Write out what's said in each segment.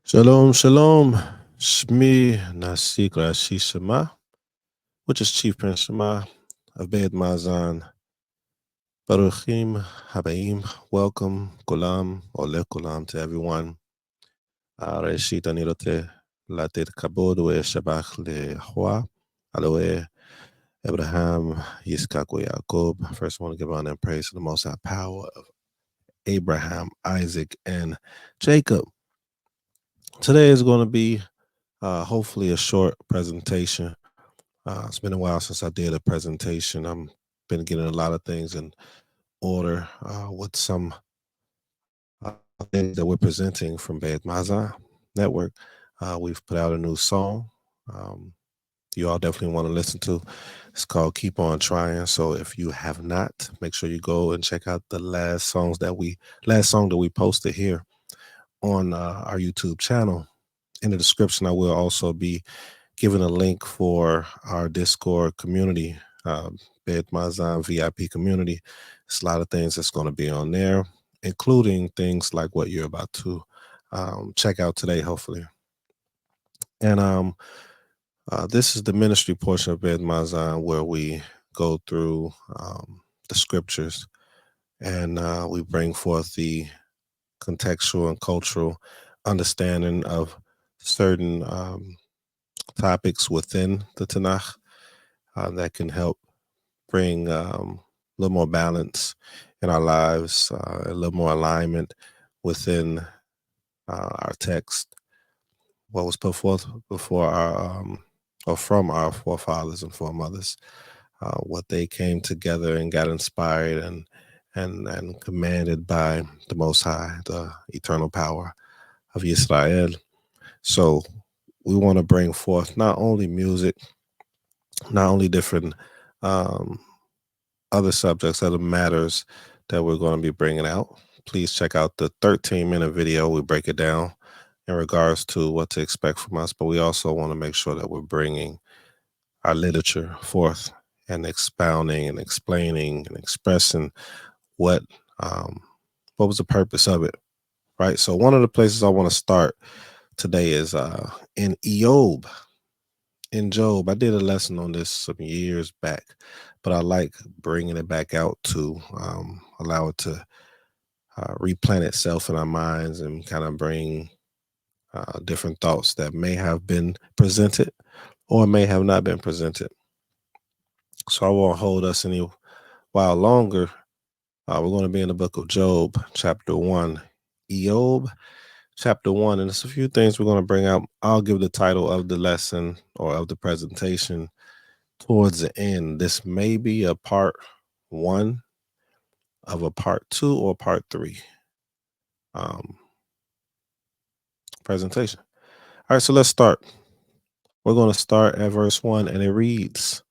Shalom, shalom. Shmi Naseekh Rashee Shama, which is Chief Prince Shama of Bayeeth Ma'azahn. Baruchim Habayim. Welcome, Kulam, Ole Kulam to everyone. Reshit אני רוצה לתת כבוד ושבח לאחווה, Aloe, Abraham, Yitzchak, Yaakov. First, I want to give honor and praise to the Most High power of Abraham, Isaac, and Jacob. Today is going to be hopefully a short presentation. It's been a while since I did a presentation. I've been getting a lot of things in order with some things that we're presenting from Bayeeth Ma'azahn Network. We've put out a new song. You all definitely want to listen to. It's called Keep On Trying. So if you have not, make sure you go and check out the last song that we posted here on our YouTube channel. In the description, I will also be giving a link for our Discord community, Bayeeth Ma'azahn VIP community. It's a lot of things that's going to be on there, including things like what you're about to check out today, hopefully. And this is the ministry portion of Bayeeth Ma'azahn where we go through the scriptures and we bring forth the contextual and cultural understanding of certain topics within the Tanakh that can help bring a little more balance in our lives, a little more alignment within our text, what was put forth before our or from our forefathers and foremothers, what they came together and got inspired and commanded by the Most High, the eternal power of Yisrael. So we want to bring forth not only music, not only different other subjects, other matters that we're going to be bringing out. Please check out the 13-minute video. We break it down in regards to what to expect from us, but we also want to make sure that we're bringing our literature forth and expounding and explaining and expressing what was the purpose of it, right? So one of the places I want to start today is in Eob. In Job. I did a lesson on this some years back, but I like bringing it back out to allow it to replant itself in our minds and kind of bring different thoughts that may have been presented or may have not been presented. So I won't hold us any while longer. We're going to be in the book of Job, chapter 1. Eob, chapter 1, and there's a few things we're going to bring out. I'll give the title of the lesson or of the presentation towards the end. This may be a part 1 of a part 2 or part 3 presentation. All right, so let's start. We're going to start at verse 1, and it reads,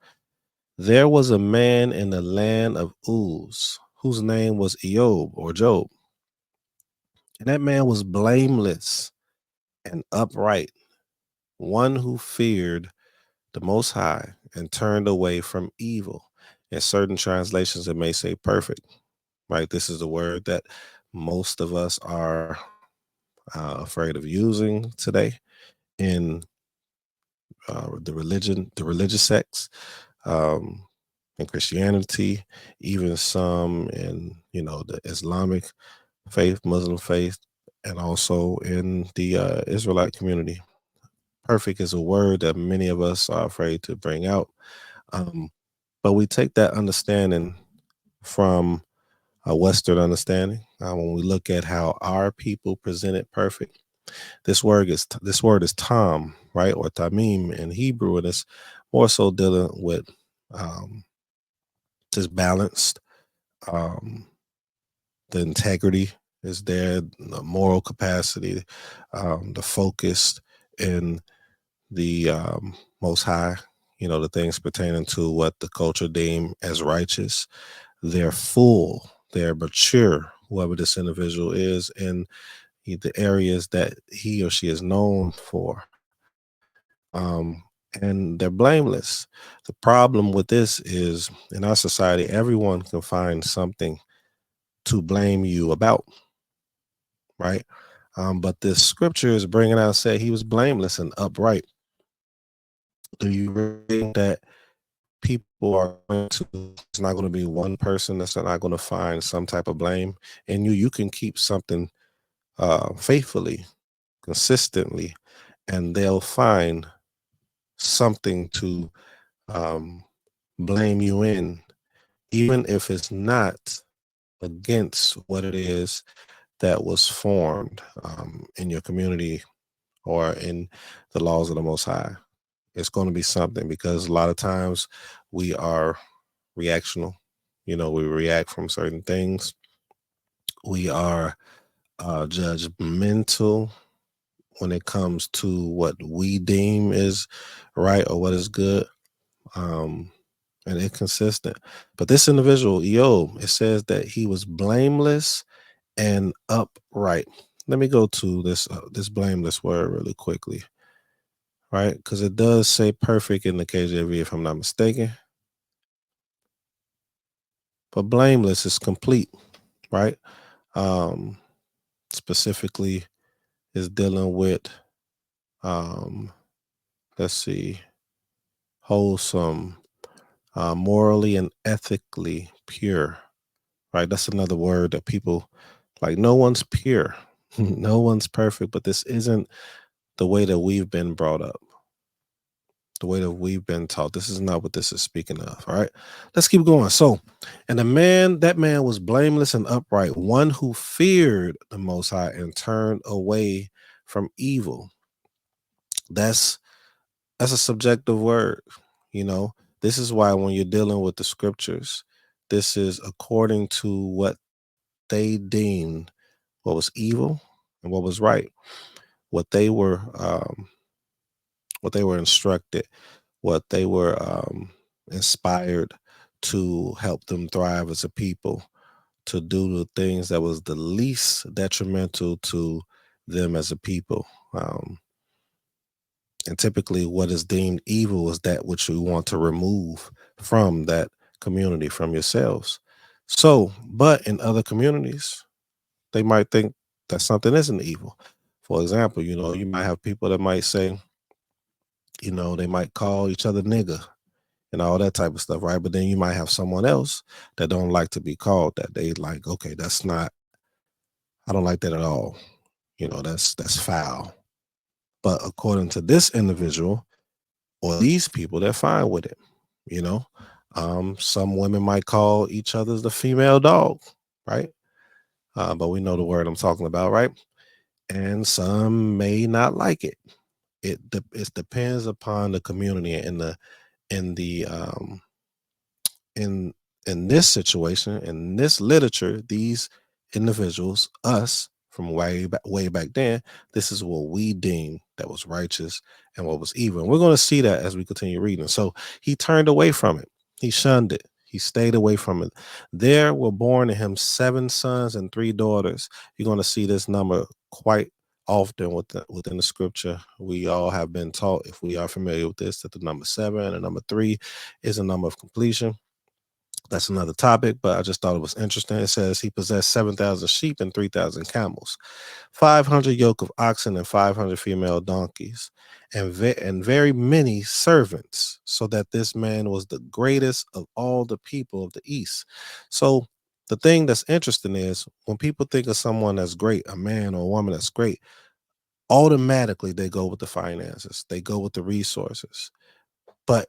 "There was a man in the land of Uz, whose name was Eob or Job. And that man was blameless and upright, one who feared the Most High and turned away from evil." In certain translations, it may say perfect, right? This is the word that most of us are afraid of using today in the religious sects, in Christianity, even some in the Islamic faith, Muslim faith, and also in the Israelite community. Perfect is a word that many of us are afraid to bring out, but we take that understanding from a Western understanding. When we look at how our people presented perfect, this word is tam, right, or tamim in Hebrew, and it's more so dealing with just balanced. The integrity is there, the moral capacity, the focus in the Most High. The things pertaining to what the culture deem as righteous. They're full, they're mature, whoever this individual is, in the areas that he or she is known for. And they're blameless. The problem with this is, in our society, everyone can find something to blame you about, right? But this scripture is bringing out, say he was blameless and upright. Do you really think that people are going to, it's not going to be one person that's not going to find some type of blame in you? You can keep something faithfully, consistently, and they'll find something to um, blame you in, even if it's not against what it is that was formed in your community or in the laws of the Most High. It's going to be something, because a lot of times we are reactional. We react from certain things. We are judgmental when it comes to what we deem is right or what is good, and inconsistent. But this individual, it says that he was blameless and upright. Let me go to this blameless word really quickly, right? Because it does say perfect in the KJV, if I'm not mistaken. But blameless is complete, right? Um, Specifically is dealing with, um, let's see, wholesome, morally and ethically pure, right? That's another word that people like. No one's pure, no one's perfect, but this isn't the way that we've been brought up, the way that we've been taught. This is not what this is speaking of. All right, let's keep going. So, and that man was blameless and upright, one who feared the Most High and turned away from evil. That's a subjective word. You know, this is why when you're dealing with the scriptures, this is according to what they deemed what was evil and what was right, what they were, instructed, what they were inspired to help them thrive as a people, to do the things that was the least detrimental to them as a people. And typically what is deemed evil is that which we want to remove from that community, from yourselves. So, but in other communities, they might think that something isn't evil. For example, you might have people that might say, they might call each other nigger and all that type of stuff, right? But then you might have someone else that don't like to be called that. They like, okay, I don't like that at all. That's foul. But according to this individual or these people, they're fine with it. You know, some women might call each other the female dog, right? But we know the word I'm talking about, right? And some may not like it. It depends upon the community and the in in this situation, in this literature, these individuals, us from way back then, this is what we deem that was righteous and what was evil. And we're going to see that as we continue reading. So he turned away from it. He shunned it. He stayed away from it. There were born to him 7 sons and 3 daughters. You're going to see this number quite often within the scripture. We all have been taught, if we are familiar with this, that the number 7 and the number 3 is a number of completion. That's another topic, but I just thought it was interesting. It says he possessed 7,000 sheep and 3,000 camels, 500 yoke of oxen and 500 female donkeys, and very many servants, so that this man was the greatest of all the people of the East. So the thing that's interesting is when people think of someone that's great, a man or a woman that's great, automatically they go with the finances, they go with the resources. But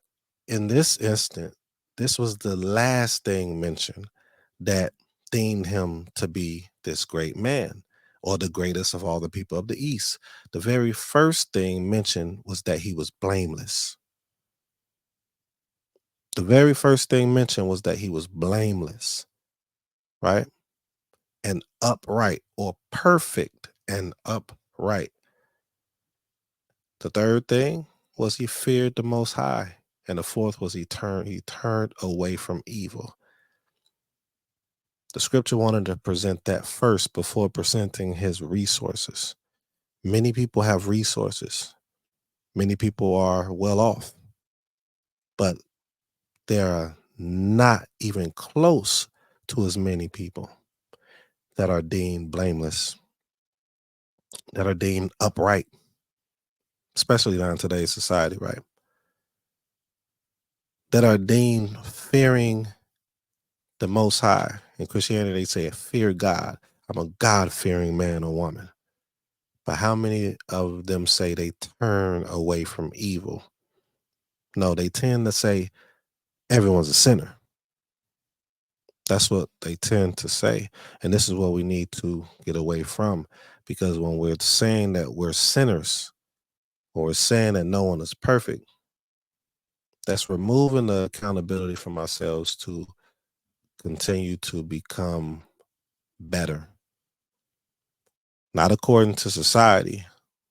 in this instant, this was the last thing mentioned that deemed him to be this great man or the greatest of all the people of the East. The very first thing mentioned was that he was blameless. The very first thing mentioned was that he was blameless, right? And upright, or perfect and upright. The third thing was he feared the Most High. And the fourth was he turned away from evil. The scripture wanted to present that first before presenting his resources. Many people have resources. Many people are well off, but there are not even close to as many people that are deemed blameless that are deemed upright, especially now in today's society, right? That are deemed fearing the Most High. In Christianity, they say, fear God. I'm a God-fearing man or woman. But how many of them say they turn away from evil? No, they tend to say everyone's a sinner. That's what they tend to say. And this is what we need to get away from. Because when we're saying that we're sinners, or we're saying that no one is perfect, that's removing the accountability from ourselves to continue to become better. Not according to society,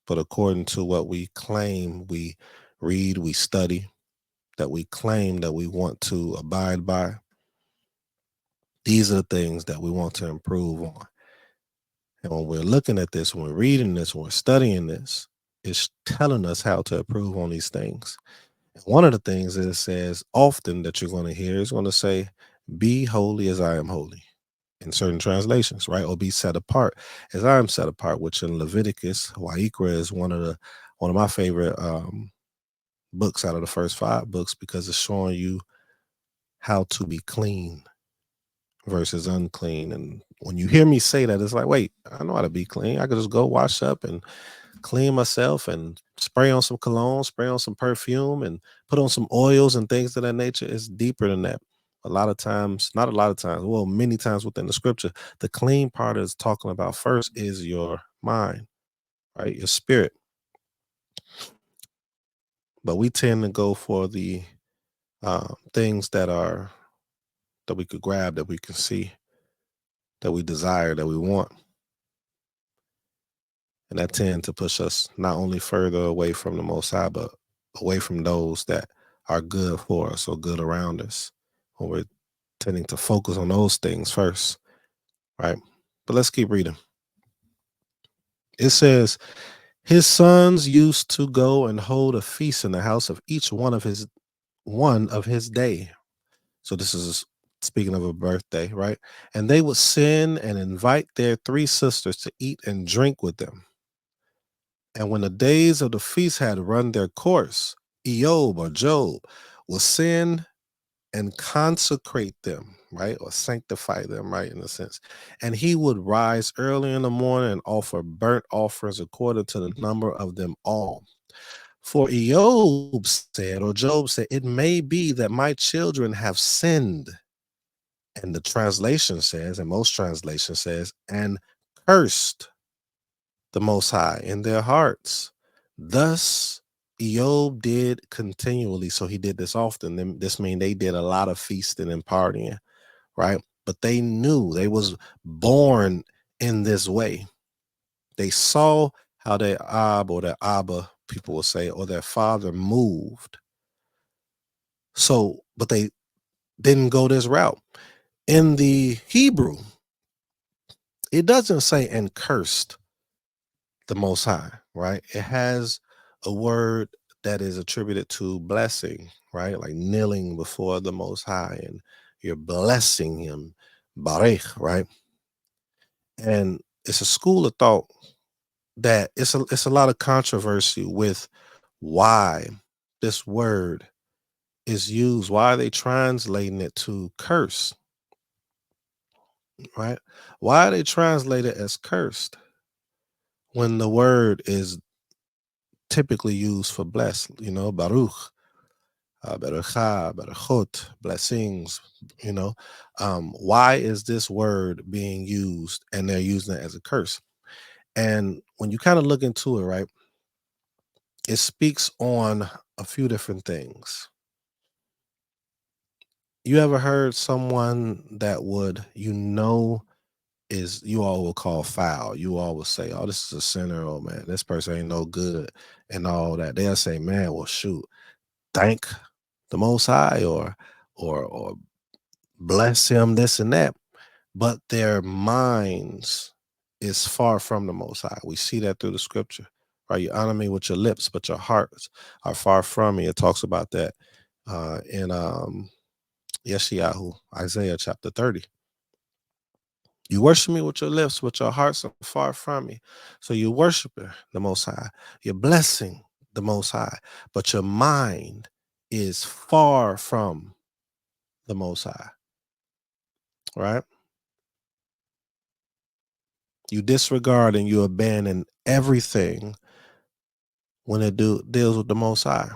but according to what we claim we read, we study, that we claim that we want to abide by. These are the things that we want to improve on. And when we're looking at this, when we're reading this, when we're studying this, it's telling us how to improve on these things. And one of the things that it says often that you're going to hear is going to say, be holy as I am holy, in certain translations, right? Or be set apart as I am set apart, which in Leviticus, Wa'ikra is one of my favorite books out of the first 5 books, because it's showing you how to be clean versus unclean. And when you hear me say that, it's like, wait, I know how to be clean. I could just go wash up and clean myself and spray on some cologne, spray on some perfume, and put on some oils and things of that nature. It's deeper than that. A lot of times, not a lot of times, well, many times within the scripture, the clean part is talking about first is your mind, right? Your spirit. But we tend to go for the things that we could grab, that we can see, that we desire, that we want. And that tend to push us not only further away from the Most High, but away from those that are good for us or good around us. When we're tending to focus on those things first, right? But let's keep reading. It says, his sons used to go and hold a feast in the house of each one of his day. So this is speaking of a birthday, right? And they would send and invite their 3 sisters to eat and drink with them. And when the days of the feast had run their course, Eob or Job will send and consecrate them, right? Or sanctify them, right? In a sense. And he would rise early in the morning and offer burnt offerings according to the number of them all. For Eob said, or Job said, it may be that my children have sinned. And the translation says, and most translation says, and cursed the Most High in their hearts. Thus Eob did continually. So he did this often. This means they did a lot of feasting and partying, right? But they knew, they was born in this way. They saw how their Ab or their Abba, people will say, or their father moved. So, but they didn't go this route. In the Hebrew, it doesn't say and cursed the Most High, right? It has a word that is attributed to blessing, right? Like kneeling before the Most High and you're blessing him, barech, right? And it's a school of thought that it's a lot of controversy with why this word is used. Why are they translating it to curse, right? Why are they translated as cursed when the word is typically used for blessed, baruch, berecha, berechot, blessings, why is this word being used and they're using it as a curse? And when you kind of look into it, right, it speaks on a few different things. You ever heard someone that is you all will call foul? You all will say, oh, this is a sinner, oh man, this person ain't no good and all that. They'll say, man, well, shoot, thank the Most High or bless him, this and that. But their minds is far from the Most High. We see that through the scripture, right? You honor me with your lips, but your hearts are far from me. It talks about that in Yeshayahu, Isaiah chapter 30. You worship me with your lips, but your hearts are far from me. So you're worshiping the Most High. You're blessing the Most High, but your mind is far from the Most High, right? You disregard and you abandon everything when it deals with the Most High.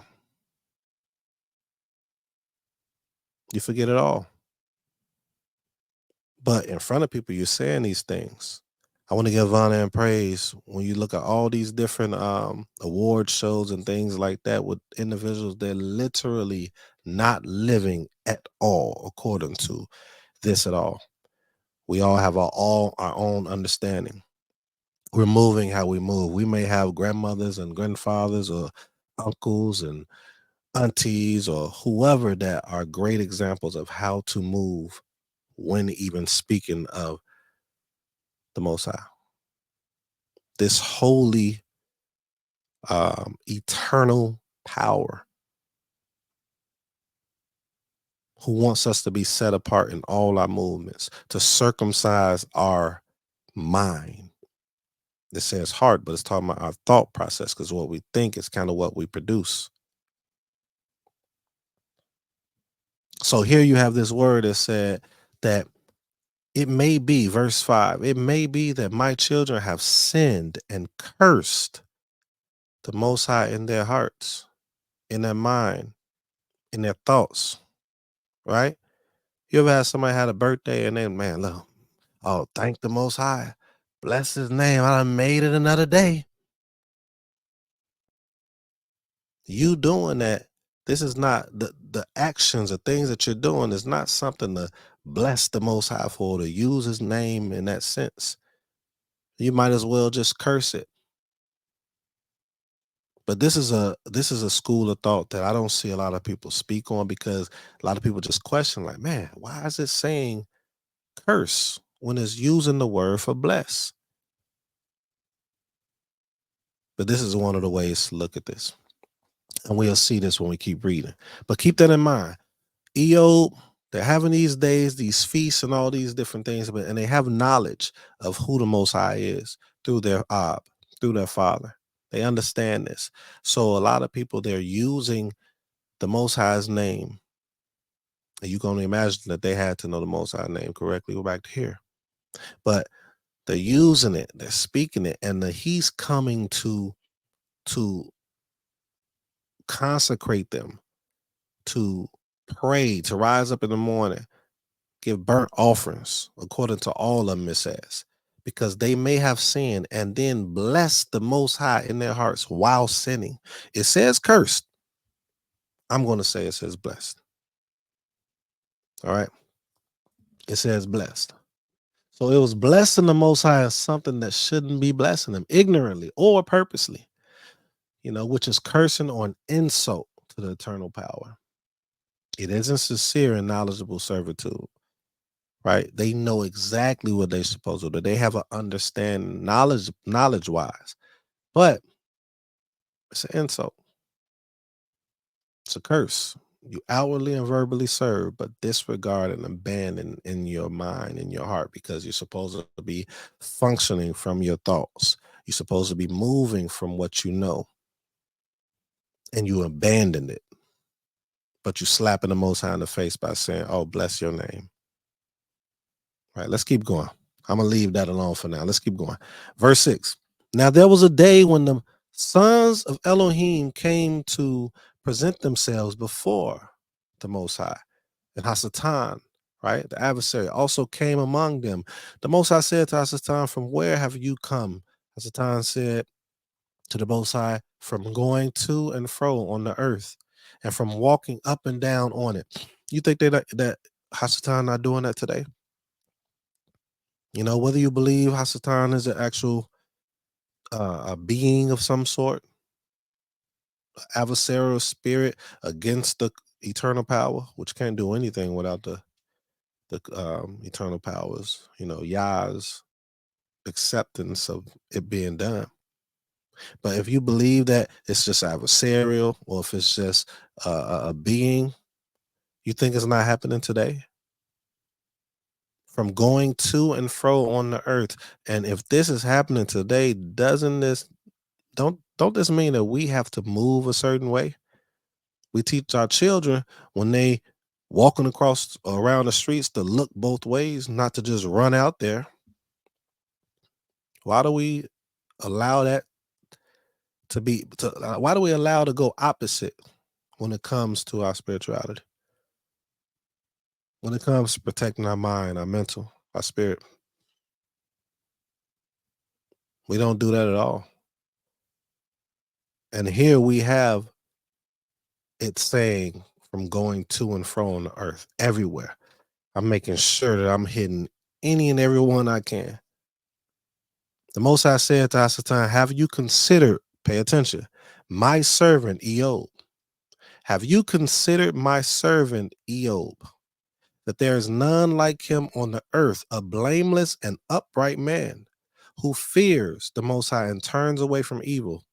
You forget it all. But in front of people, you're saying these things. I want to give honor and praise when you look at all these different award shows and things like that with individuals, they're literally not living at all according to this at all. We all have our own understanding. We're moving how we move. We may have grandmothers and grandfathers or uncles and aunties or whoever that are great examples of how to move when even speaking of the Most High. This holy, eternal power who wants us to be set apart in all our movements, to circumcise our mind. It says heart, but it's talking about our thought process because what we think is kind of what we produce. So here you have this word that said that it may be, verse 5, it may be that my children have sinned and cursed the Most High in their hearts, in their mind, in their thoughts, right? You ever had somebody had a birthday and then, man, look, oh, thank the Most High. Bless his name. I done made it another day. You doing that, this is not the actions or things that you're doing is not something to bless the Most High for, to use his name in that sense. You might as well just curse it. But this is a school of thought that I don't see a lot of people speak on because a lot of people just question, like, man, why is it saying curse when it's using the word for bless? But this is one of the ways to look at this. And we'll see this when we keep reading. But keep that in mind. Eob, they're having these days, these feasts and all these different things, and they have knowledge of who the Most High is through their Ab, through their father. They understand this. So a lot of people, they're using the Most High's name. And you can only imagine that they had to know the Most High name correctly. Go back to here. But they're using it, they're speaking it, and he's coming to consecrate them, to pray, to rise up in the morning, give burnt offerings, according to all of them, it says, because they may have sinned and then bless the Most High in their hearts while sinning. It says cursed. I'm going to say it says blessed. All right. It says blessed. So it was blessing the Most High as something that shouldn't be blessing him ignorantly or purposely, which is cursing or an insult to the eternal power. It isn't sincere and knowledgeable servitude. Right? They know exactly what they're supposed to do. They have an understanding, knowledge wise, but it's an insult. It's a curse. You outwardly and verbally serve, but disregard and abandon in your mind, in your heart, because you're supposed to be functioning from your thoughts. You're supposed to be moving from what you know, and you abandon it. But you slapping the Most High in the face by saying, "Oh, bless your name." Right? Let's keep going. I'm gonna leave that alone for now. Let's keep going. Verse 6. Now there was a day when the sons of Elohim came to present themselves before the Most High. And Hasatan, right, the adversary, also came among them. The Most High said to Hasatan, "From where have you come?" Hasatan said to the Most High, "From going to and fro on the earth, and from walking up and down on it." You think that Hasatan not doing that today? Whether you believe Hasatan is an actual a being of some sort, adversarial spirit against the eternal power, which can't do anything without the eternal powers, Yah's acceptance of it being done. But if you believe that it's just adversarial, or if it's just a being, you think it's not happening today? from going to and fro on the earth. And if this is happening today, don't this mean that we have to move a certain way? We teach our children when they walking across around the streets to look both ways, not to just run out there. Why do we allow that why do we allow to go opposite when it comes to our spirituality? When it comes to protecting our mind, our mental, our spirit, we don't do that at all. And here we have it saying from going to and fro on the earth everywhere. I'm making sure that I'm hitting any and every one I can. The Most High said to Hasatan, have you considered, pay attention, my servant Eob? Have you considered my servant Eob? That there is none like him on the earth, a blameless and upright man who fears the Most High and turns away from evil.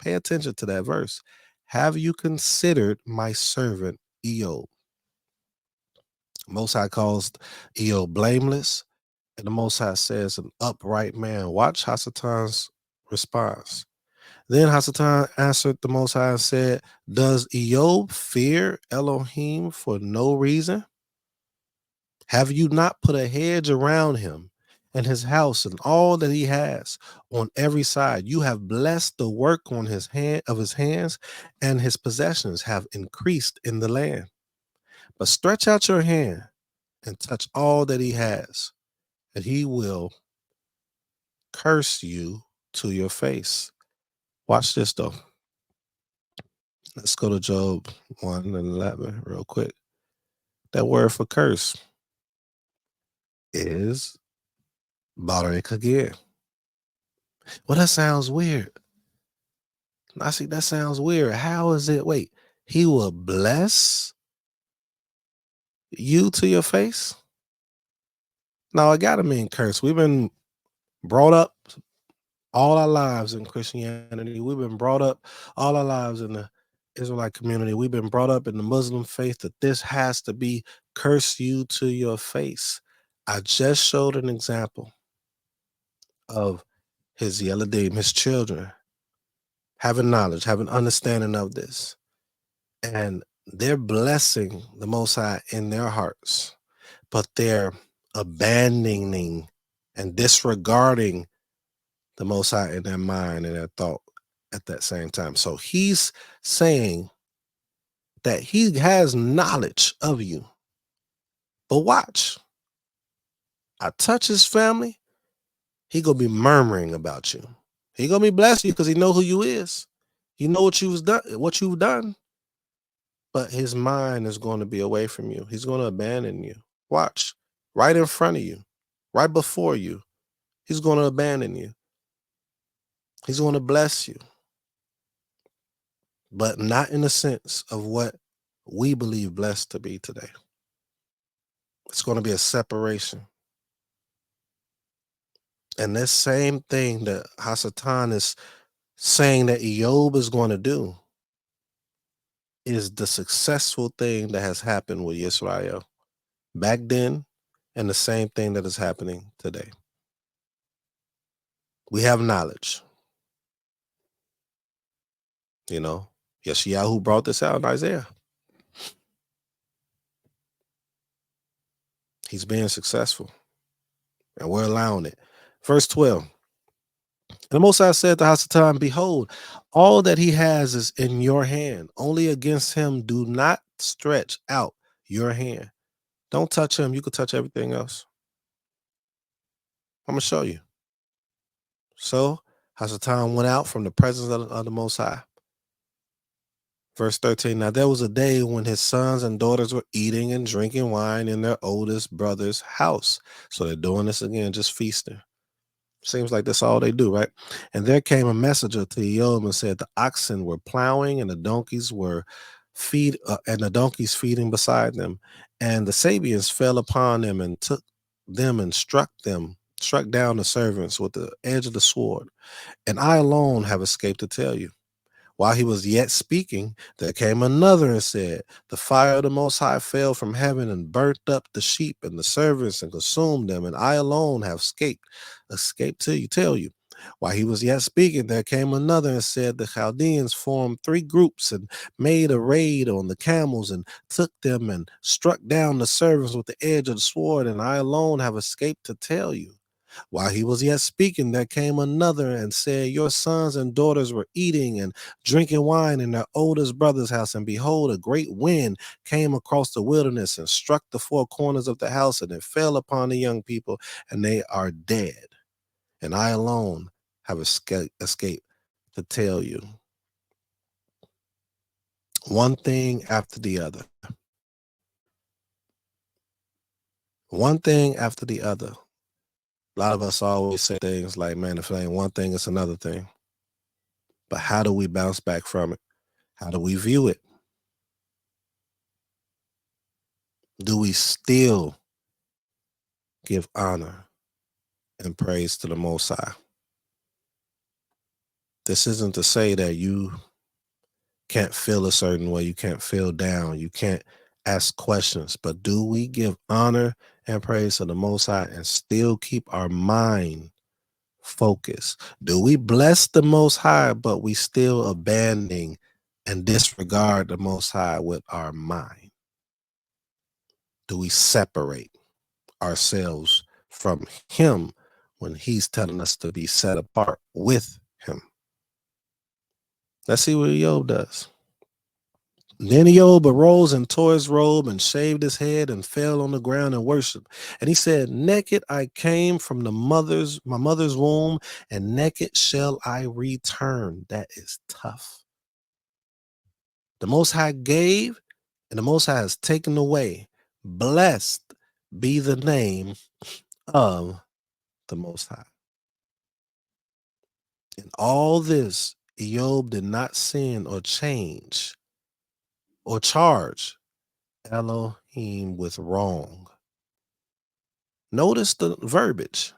Pay attention to that verse. Have you considered my servant Eob? Most High calls Eob blameless, and the Most High says an upright man. Watch Hasatan's response. Then Hasatan answered the Most High and said, does Eob fear Elohim for no reason? Have you not put a hedge around him and his house and all that he has on every side? You have blessed the work on his hands, and his possessions have increased in the land. But stretch out your hand and touch all that he has, and he will curse you to your face. Watch this though. Let's go to Job 1:11 real quick. That word for curse is barak again. Well, that sounds weird. I see that sounds weird. How is it? Wait, he will bless you to your face? No, it gotta mean curse. We've been brought up all our lives in Christianity. We've been brought up all our lives in the Israelite community. We've been brought up in the Muslim faith that this has to be curse you to your face. I just showed an example of his Yeladim, his children, having knowledge, having understanding of this. And they're blessing the Most High in their hearts, but they're abandoning and disregarding the Most High in their mind and their thought at that same time. So he's saying that he has knowledge of you. But watch, I touch his family, he gonna be murmuring about you. He gonna be blessing you because he know who you is. He know what you've done. But his mind is going to be away from you. He's going to abandon you. Watch, right in front of you, right before you. He's going to abandon you. He's going to bless you, but not in the sense of what we believe blessed to be today. It's going to be a separation. And this same thing that Hasatan is saying that Eob is going to do is the successful thing that has happened with Israel back then, and the same thing that is happening today. We have knowledge. You know, Yeshayahu brought this out in Isaiah. He's being successful, and we're allowing it. Verse 12. And the Most High said to Hasatan, behold, all that he has is in your hand. Only against him do not stretch out your hand. Don't touch him. You can touch everything else. I'm going to show you. So Hasatan went out from the presence of the Most High. Verse 13, now there was a day when his sons and daughters were eating and drinking wine in their oldest brother's house. So they're doing this again, just feasting. Seems like that's all they do, right? And there came a messenger to Eob and said, the oxen were plowing and the donkeys feeding beside them. And the Sabians fell upon them and took them and struck down the servants with the edge of the sword. And I alone have escaped to tell you. While he was yet speaking, there came another and said, the fire of the Most High fell from heaven and burnt up the sheep and the servants and consumed them, and I alone have escaped till you tell you. While he was yet speaking, there came another and said, the Chaldeans formed 3 groups and made a raid on the camels and took them and struck down the servants with the edge of the sword, and I alone have escaped to tell you. While he was yet speaking, there came another and said, your sons and daughters were eating and drinking wine in their oldest brother's house, and behold, a great wind came across the wilderness and struck the 4 corners of the house, and it fell upon the young people, and they are dead. And I alone have escaped to tell you. One thing after the other. One thing after the other. A lot of us always say things like, man, if it ain't one thing, it's another thing. But how do we bounce back from it? How do we view it? Do we still give honor and praise to the Most High? This isn't to say that you can't feel a certain way, you can't feel down, you can't ask questions, but do we give honor and praise to the Most High and still keep our mind focused? Do we bless the Most High, but we still abandoning and disregard the Most High with our mind? Do we separate ourselves from him when he's telling us to be set apart with him? Let's see what Job does. Then Job arose and tore his robe and shaved his head and fell on the ground and worshiped. And he said, naked I came from my mother's womb, and naked shall I return. That is tough. The Most High gave, and the Most High has taken away. Blessed be the name of the Most High. In all this, Job did not sin or change or charge Elohim with wrong. Notice the verbiage.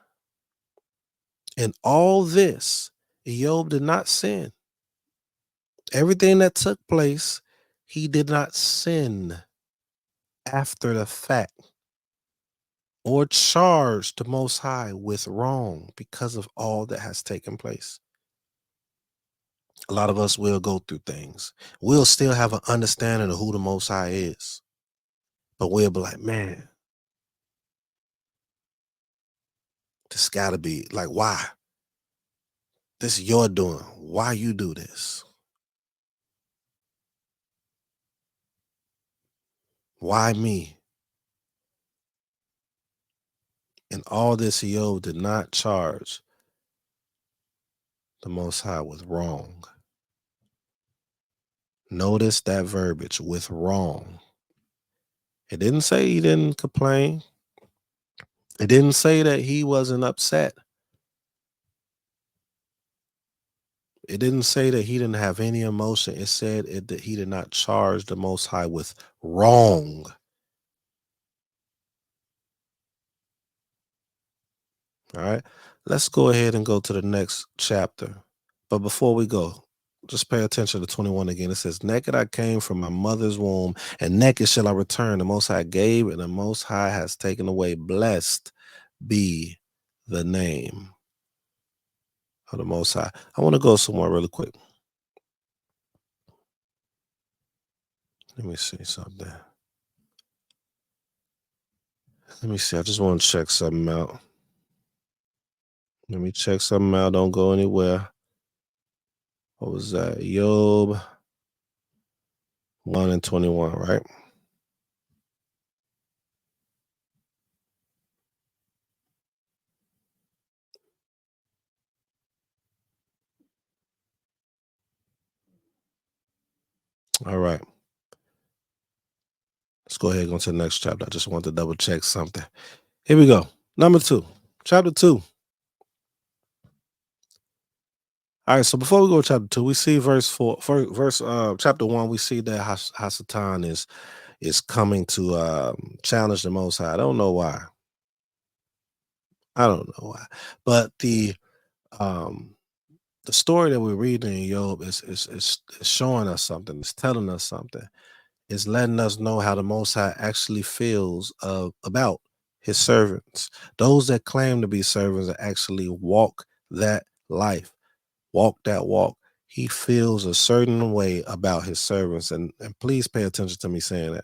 In all this, Job did not sin. Everything that took place, he did not sin after the fact or charge the Most High with wrong because of all that has taken place. A lot of us will go through things. We'll still have an understanding of who the Most High is, but we'll be like, man, this gotta be like, why? This is your doing. Why you do this? Why me? And all this, Job did not charge the Most High with wrong. Notice that verbiage, with wrong. It didn't say he didn't complain. It didn't say that he wasn't upset. It didn't say that he didn't have any emotion. It said that he did not charge the Most High with wrong. All right, let's go ahead and go to the next chapter. But before we go, just pay attention to 21 again. It says, naked I came from my mother's womb, and naked shall I return. The Most High gave, and the Most High has taken away. Blessed be the name of the Most High. I want to go somewhere really quick. Let me see something. Let me see. I just want to check something out. Let me check something out. Don't go anywhere. What was that? Job 1 and 21, right? All right. Let's go ahead and go to the next chapter. I just want to double check something. Here we go. Number 2. Chapter 2. All right, so before we go to chapter 2, we see chapter 1, we see that Hasatan is coming to challenge the Most High. I don't know why. I don't know why. But the the story that we're reading in Job is showing us something. It's telling us something. It's letting us know how the Most High actually feels about his servants. Those that claim to be servants that actually walk that life, walk that walk. He feels a certain way about his servants. And please pay attention to me saying that.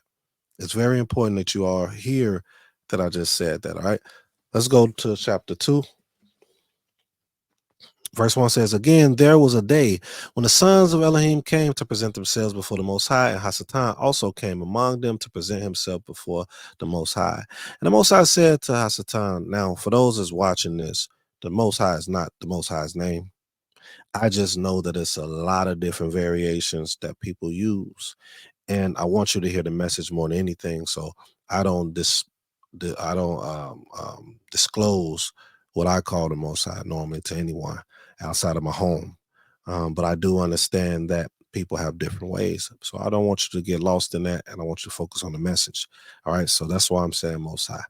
It's very important that you all hear that I just said that. All right. Let's go to chapter 2. Verse 1 says, again, there was a day when the sons of Elohim came to present themselves before the Most High, and Hasatan also came among them to present himself before the Most High. And the Most High said to Hasatan, now, for those that's watching this, the Most High is not the Most High's name. I just know that it's a lot of different variations that people use. And I want you to hear the message more than anything. So I don't disclose what I call the Most High normally to anyone outside of my home. But I do understand that people have different ways. So I don't want you to get lost in that, and I want you to focus on the message. All right. So that's why I'm saying Most High.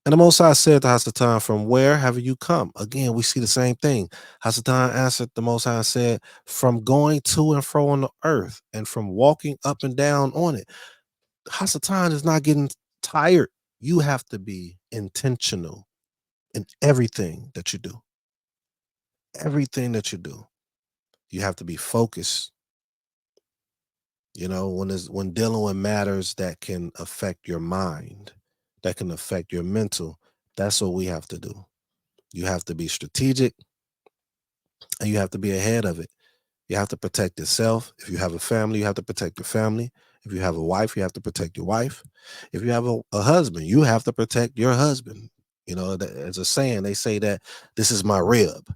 And the Most High said to Hasatan, from where have you come? Again, we see the same thing. Hasatan answered the Most High and said, from going to and fro on the earth and from walking up and down on it. Hasatan is not getting tired. You have to be intentional in everything that you do. Everything that you do. You have to be focused. You know, when dealing with matters that can affect your mind, that can affect your mental, that's what we have to do. You have to be strategic and you have to be ahead of it. You have to protect yourself. If you have a family, you have to protect your family. If you have a wife, you have to protect your wife. If you have a husband, you have to protect your husband. You know, as a saying, they say that this is my rib,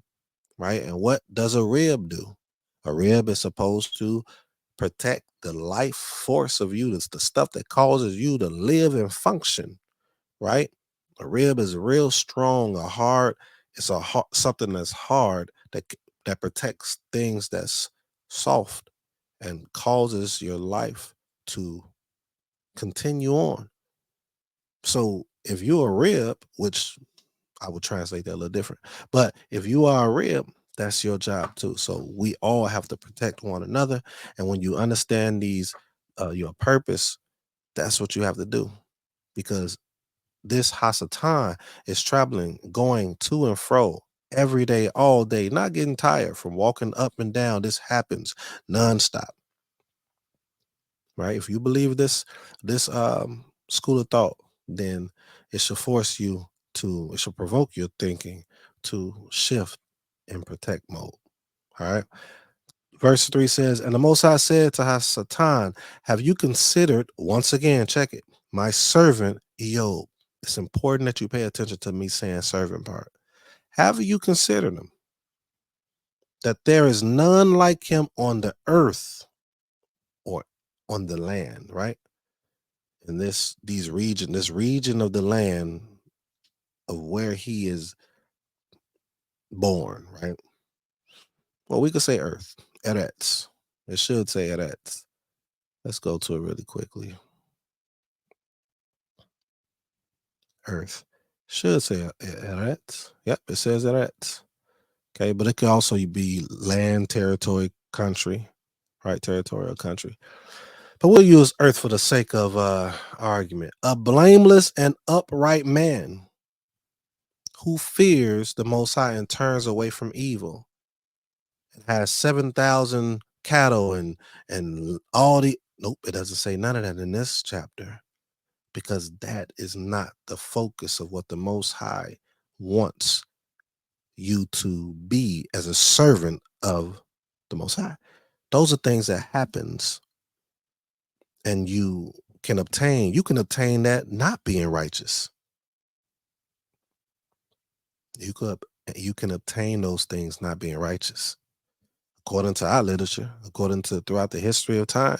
right? And what does a rib do? A rib is supposed to protect the life force of you. It's the stuff that causes you to live and function, right? A rib is real strong, it's something that's hard that protects things that's soft and causes your life to continue on. So if you're a rib, which I would translate that a little different, but if you are a rib, that's your job too. So we all have to protect one another. And when you understand your purpose, that's what you have to do, because this Hasatan is traveling, going to and fro every day, all day, not getting tired from walking up and down. This happens nonstop, right? If you believe this school of thought, then it should force you it should provoke your thinking to shift in protect mode. All right. Verse 3 says, and the Most High said to Hasatan, have you considered, once again, check it, my servant Job? It's important that you pay attention to me saying servant part. Have you considered him? That there is none like him on the earth or on the land, right? In this region of the land of where he is born, right? Well, we could say earth, Eretz. It should say Eretz. Let's go to it really quickly. Earth should say Eretz. Yep, it says Eretz. Okay, but it could also be land, territory, country, right? Territorial country. But we'll use earth for the sake of argument. A blameless and upright man who fears the Most High and turns away from evil, and has 7,000 cattle and all the. Nope, it doesn't say none of that in this chapter, because that is not the focus of what the Most High wants you to be as a servant of the Most High. Those are things that happens, and you can obtain that not being righteous. You can obtain those things not being righteous, according to our literature, according to throughout the history of time.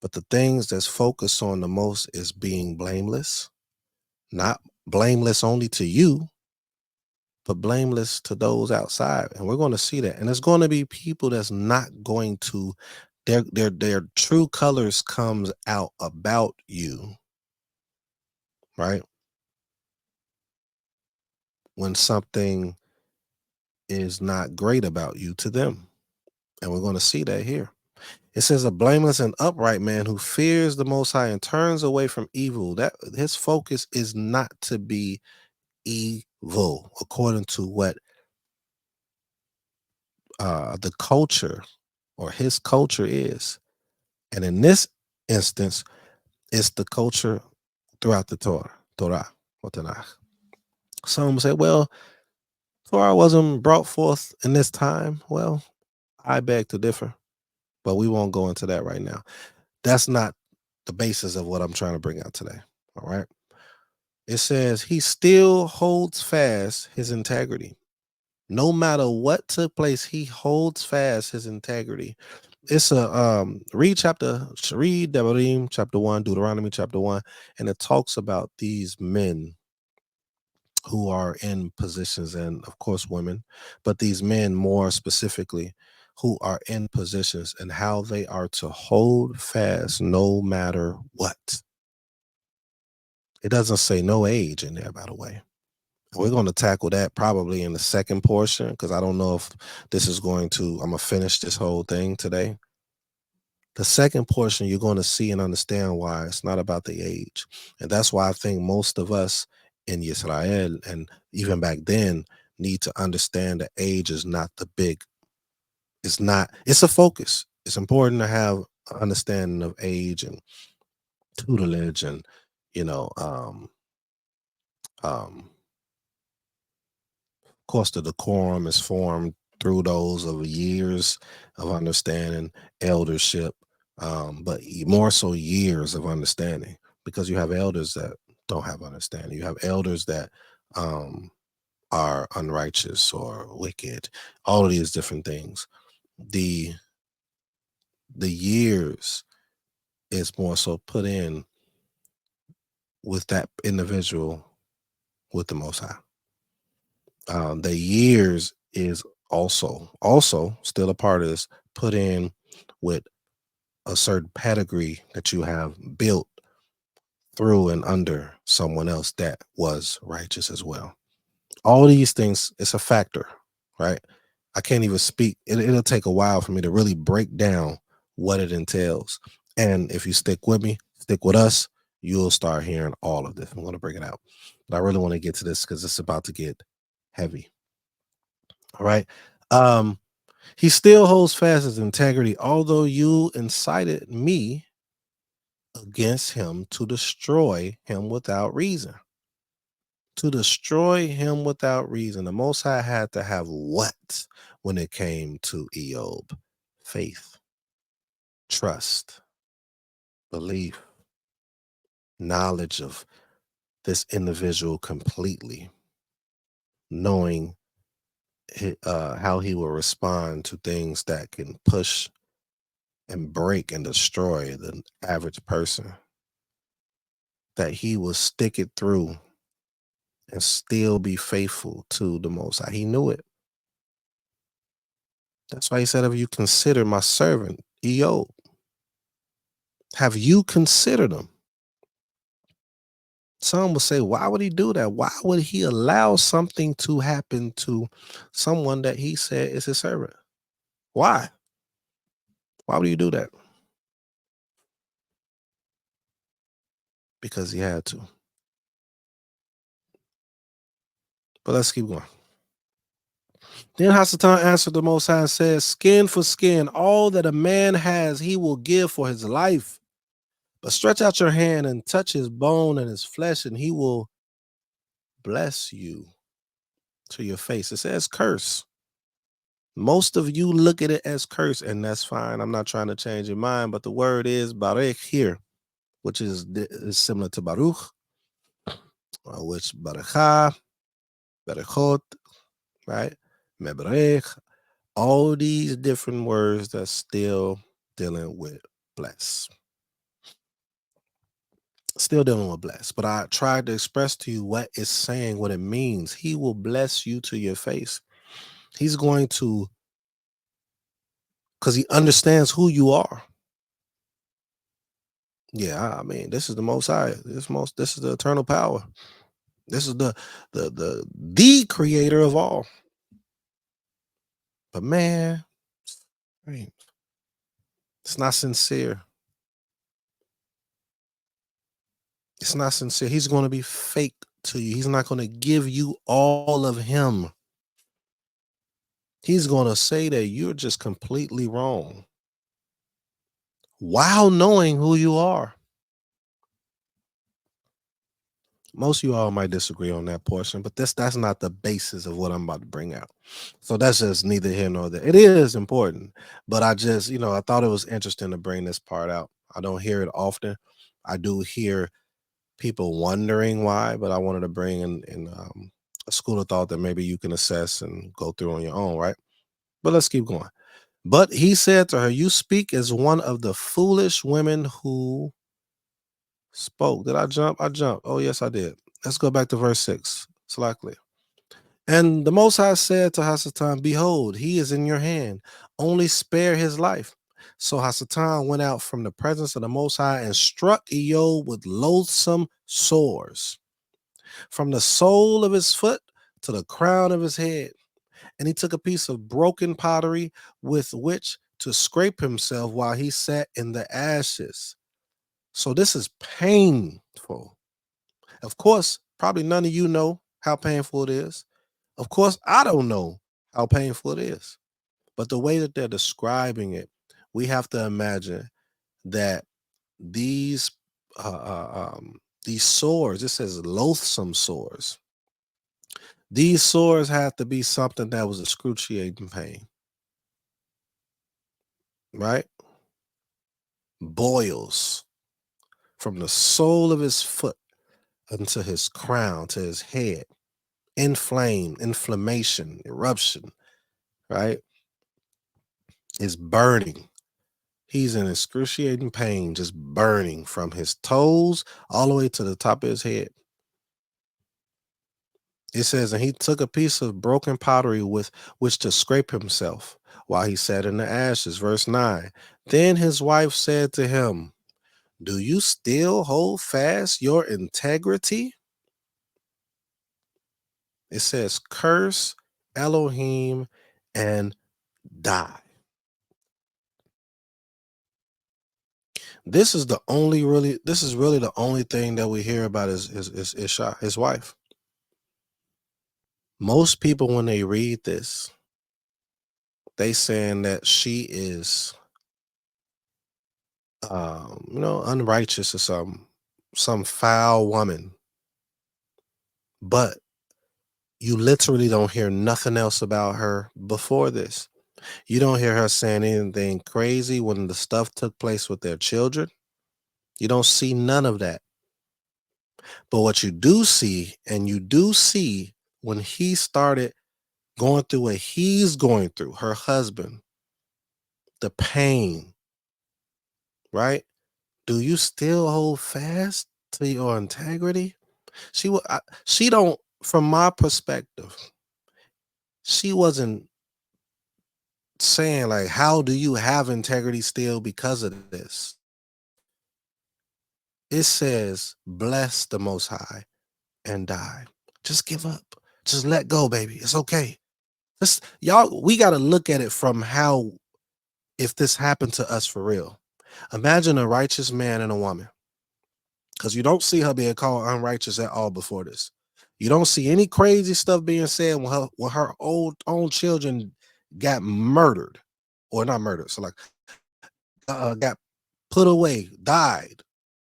But the things that's focused on the most is being blameless, not blameless only to you, but blameless to those outside. And we're going to see that. And there's going to be people that's not going to, their true colors comes out about you, right? When something is not great about you to them. And we're going to see that here. It says a blameless and upright man who fears the Most High and turns away from evil. That his focus is not to be evil, according to what the culture or his culture is. And in this instance, it's the culture throughout the Torah or Tanakh. Some say, well, Torah wasn't brought forth in this time. Well, I beg to differ, but we won't go into that right now. That's not the basis of what I'm trying to bring out today. All right. It says he still holds fast his integrity. No matter what took place, he holds fast his integrity. It's a read Devarim chapter 1, Deuteronomy chapter 1, and it talks about these men who are in positions, and of course women, but these men more specifically who are in positions and how they are to hold fast no matter what. It doesn't say no age in there, by the way. We're going to tackle that probably in the second portion, because I don't know if this is I'm going to finish this whole thing today. The second portion, you're going to see and understand why it's not about the age. And that's why I think most of us in Israel and even back then need to understand that age is not it's a focus. It's important to have an understanding of age and tutelage and, you know, of course, the decorum is formed through those of years of understanding, eldership, but more so years of understanding, because you have elders that don't have understanding. You have elders that are unrighteous or wicked. All of these different things. The years is more so put in with that individual with the Most High. The years is also still a part of this, put in with a certain pedigree that you have built through and under someone else that was righteous as well. All these things, it's a factor, right? I can't even speak. It'll take a while for me to really break down what it entails. And if you stick with me, stick with us, you'll start hearing all of this. I'm going to bring it out. But I really want to get to this because it's about to get heavy. All right. Um, he still holds fast his integrity, although you incited me against him to destroy him without reason. To destroy him without reason. The Most High had to have what when it came to Eob? Faith, trust, belief, knowledge of this individual completely, knowing how he will respond to things that can push and break and destroy the average person, that he will stick it through and still be faithful to the Most High. He knew it. That's why he said, have you considered my servant, Eob? Have you considered him? Some will say, why would he do that? Why would he allow something to happen to someone that he said is his servant? Why? Why would you do that? Because he had to. But let's keep going. Then Hasatan answered the Most High and said, skin for skin, all that a man has, he will give for his life. But stretch out your hand and touch his bone and his flesh, and he will bless you to your face. It says curse. Most of you look at it as curse, and that's fine. I'm not trying to change your mind, but the word is barek here, which is similar to baruch, which baracha, barachot, right? Mebarech, all these different words that's still dealing with bless. Still dealing with bless. But I tried to express to you what it's saying, what it means. He will bless you to your face. He's going to, because he understands who you are. Yeah, I mean, this is the Most High. This is the eternal power. This is the creator of all. But man, it's not sincere. It's not sincere. He's going to be fake to you. He's not going to give you all of him. He's going to say that you're just completely wrong while knowing who you are. Most of you all might disagree on that portion, but that's not the basis of what I'm about to bring out. So that's just neither here nor there. It is important, but I just, I thought it was interesting to bring this part out. I don't hear it often. I do hear people wondering why, but I wanted to bring in a school of thought that maybe you can assess and go through on your own, right? But let's keep going. But he said to her, "You speak as one of the foolish women who spoke." Did I jump? I jumped. Oh, yes, I did. Let's go back to verse 6. It's likely. And the Most High said to Hasatan, "Behold, he is in your hand. Only spare his life." So Hasatan went out from the presence of the Most High and struck Eob with loathsome sores, from the sole of his foot to the crown of his head. And he took a piece of broken pottery with which to scrape himself while he sat in the ashes. So this is painful. Of course, probably none of you know how painful it is. Of course, I don't know how painful it is. But the way that they're describing it, we have to imagine that these these sores, it says loathsome sores. These sores have to be something that was excruciating pain, right? Boils from the sole of his foot unto his crown, to his head, inflammation, eruption, right? Is burning. He's in excruciating pain, just burning from his toes all the way to the top of his head. It says, and he took a piece of broken pottery with which to scrape himself while he sat in the ashes. Verse 9. Then his wife said to him, "Do you still hold fast your integrity?" It says, "Curse Elohim and die." This is really the only thing that we hear about is Isha, his wife. Most people, when they read this, they saying that she is unrighteous or some foul woman. But you literally don't hear nothing else about her before this. You don't hear her saying anything crazy when the stuff took place with their children. You don't see none of that. But what you do see, and you do see when he started going through what he's going through, her husband, the pain, right? Do you still hold fast to your integrity? She don't, from my perspective, she wasn't saying like, how do you have integrity still because of this? It says, bless the Most High and die. Just give up. Just let go, baby. It's okay. Y'all, we got to look at it from how, if this happened to us for real. Imagine a righteous man and a woman, because you don't see her being called unrighteous at all before this. You don't see any crazy stuff being said when her own children got murdered, or not murdered, so like got put away, died.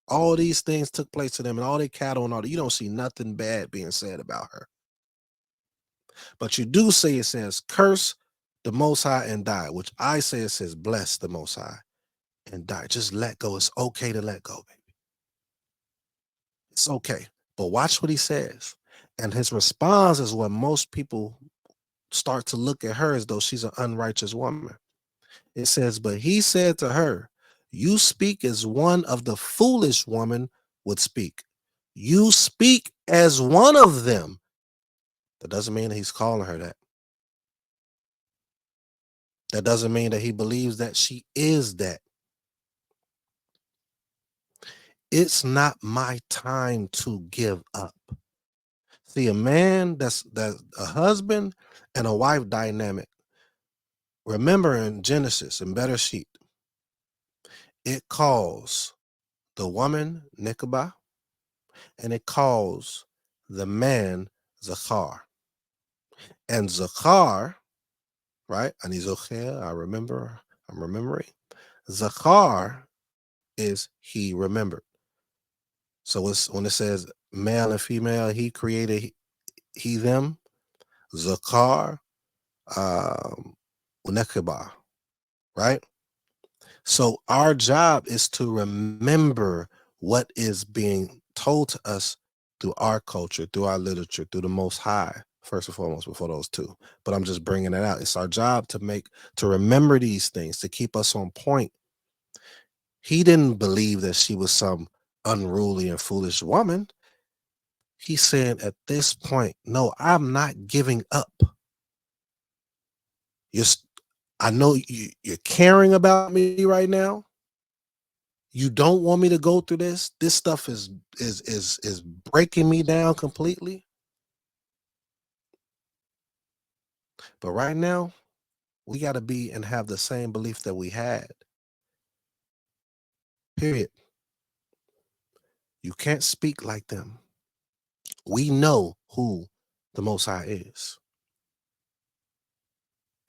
All these things took place to them, and all they cattle and all that. You don't see nothing bad being said about her. But you do say it says, curse the Most High and die, which I say it says, bless the Most High and die. Just let go. It's okay to let go, baby. It's okay. But watch what he says. And his response is what most people start to look at her as though she's an unrighteous woman. It says, but he said to her, "You speak as one of the foolish woman would speak. You speak as one of them." That doesn't mean that he's calling her that. That doesn't mean that he believes that she is that. It's not my time to give up. See, a man that's a husband and a wife dynamic. Remember in Genesis, in Bereshit, it calls the woman Nekabah, and it calls the man Zachar. And Zachar, right? Ani zocher, I'm remembering. Zachar is he remembered. So it's when it says male and female, he created he them, Zachar, Nekabah, right? So our job is to remember what is being told to us through our culture, through our literature, through the Most High, first and foremost, before those two. But I'm just bringing it out. It's our job to remember these things, to keep us on point. He didn't believe that she was some unruly and foolish woman. He said at this point, no, I'm not giving up. I know you're caring about me right now. You don't want me to go through this. This stuff is breaking me down completely. But right now, we got to be and have the same belief that we had. Period. You can't speak like them. We know who the Most High is.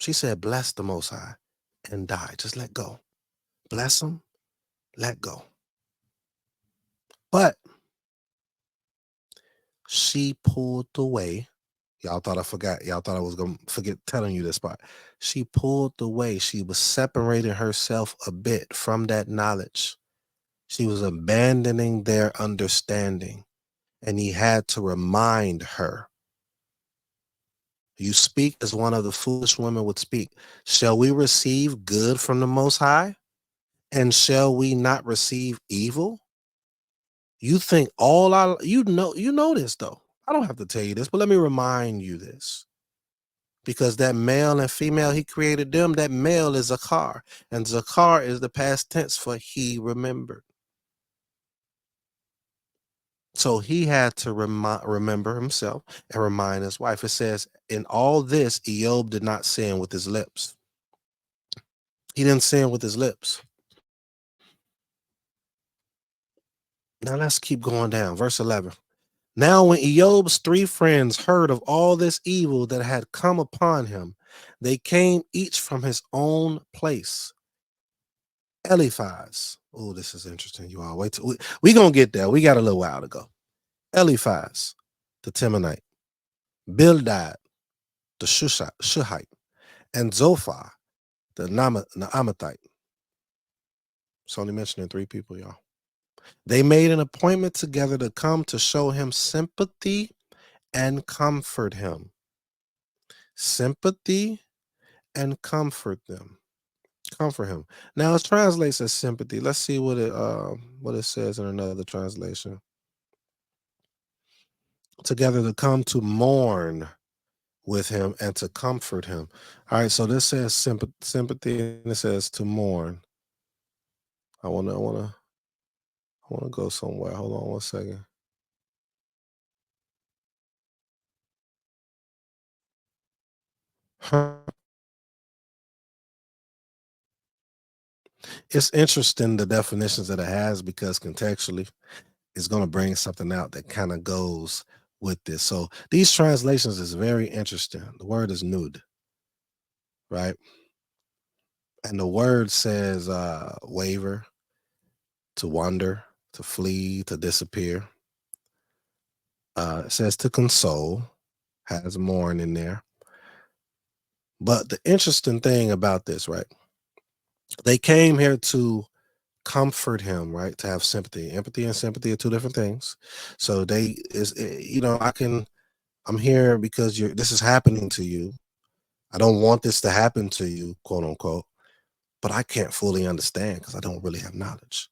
She said, bless the Most High and die. Just let go. Bless him, let go. But she pulled away. Y'all thought I forgot. Y'all thought I was going to forget telling you this part. She pulled away. She was separating herself a bit from that knowledge. She was abandoning their understanding. And he had to remind her. You speak as one of the foolish women would speak. Shall we receive good from the Most High? And shall we not receive evil? You think you know this though. I don't have to tell you this, but let me remind you this. Because that male and female, he created them. That male is Zachar. And Zachar is the past tense for he remembered. So he had to remember himself and remind his wife. It says, in all this, Eob did not sin with his lips. He didn't sin with his lips. Now let's keep going down. Verse 11. Now when Eob's 3 friends heard of all this evil that had come upon him, they came each from his own place. Eliphaz. Oh, this is interesting. You all wait till we gonna get there. We got a little while to go. Eliphaz, the Temanite, Bildad, the Shuhite, and Zophar, the Naamathite. It's only mentioning 3 people, y'all. They made an appointment together to come to show him sympathy and comfort him. Sympathy and comfort him. Now it translates as sympathy. Let's see what it says in another translation. Together to come to mourn with him and to comfort him. All right, so this says sympathy and it says to mourn. I wanna go somewhere. Hold on one second. It's interesting the definitions that it has because contextually it's going to bring something out that kind of goes with this. So these translations is very interesting. The word is nud, right? And the word says waver, to wander, to flee, to disappear. It says to console, has mourn in there. But the interesting thing about this, right? They came here to comfort him, right? To have sympathy. Empathy and sympathy are 2 different things. So I'm here because this is happening to you. I don't want this to happen to you, quote unquote, but I can't fully understand because I don't really have knowledge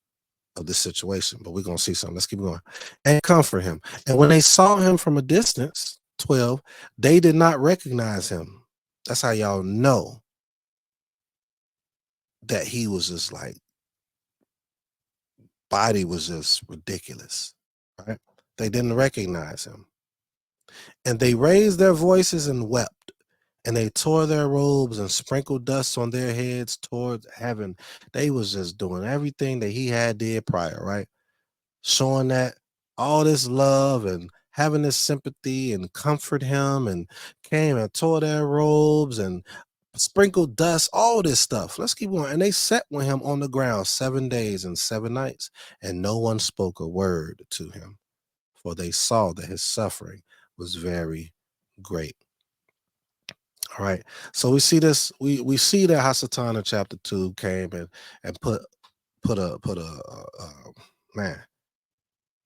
of this situation. But we're going to see something. Let's keep going. And comfort him. And when they saw him from a distance, 12, they did not recognize him. That's how y'all know that he was just like, body was just ridiculous, right? They didn't recognize him. And they raised their voices and wept and they tore their robes and sprinkled dust on their heads towards heaven. They was just doing everything that he had did prior, right? Showing that all this love and having this sympathy and comfort him, and came and tore their robes and sprinkled dust, all this stuff. Let's keep going. And they sat with him on the ground 7 days and 7 nights, and no one spoke a word to him, for they saw that his suffering was very great. All right. So we see this, we see that Hasatan in chapter 2 came and man,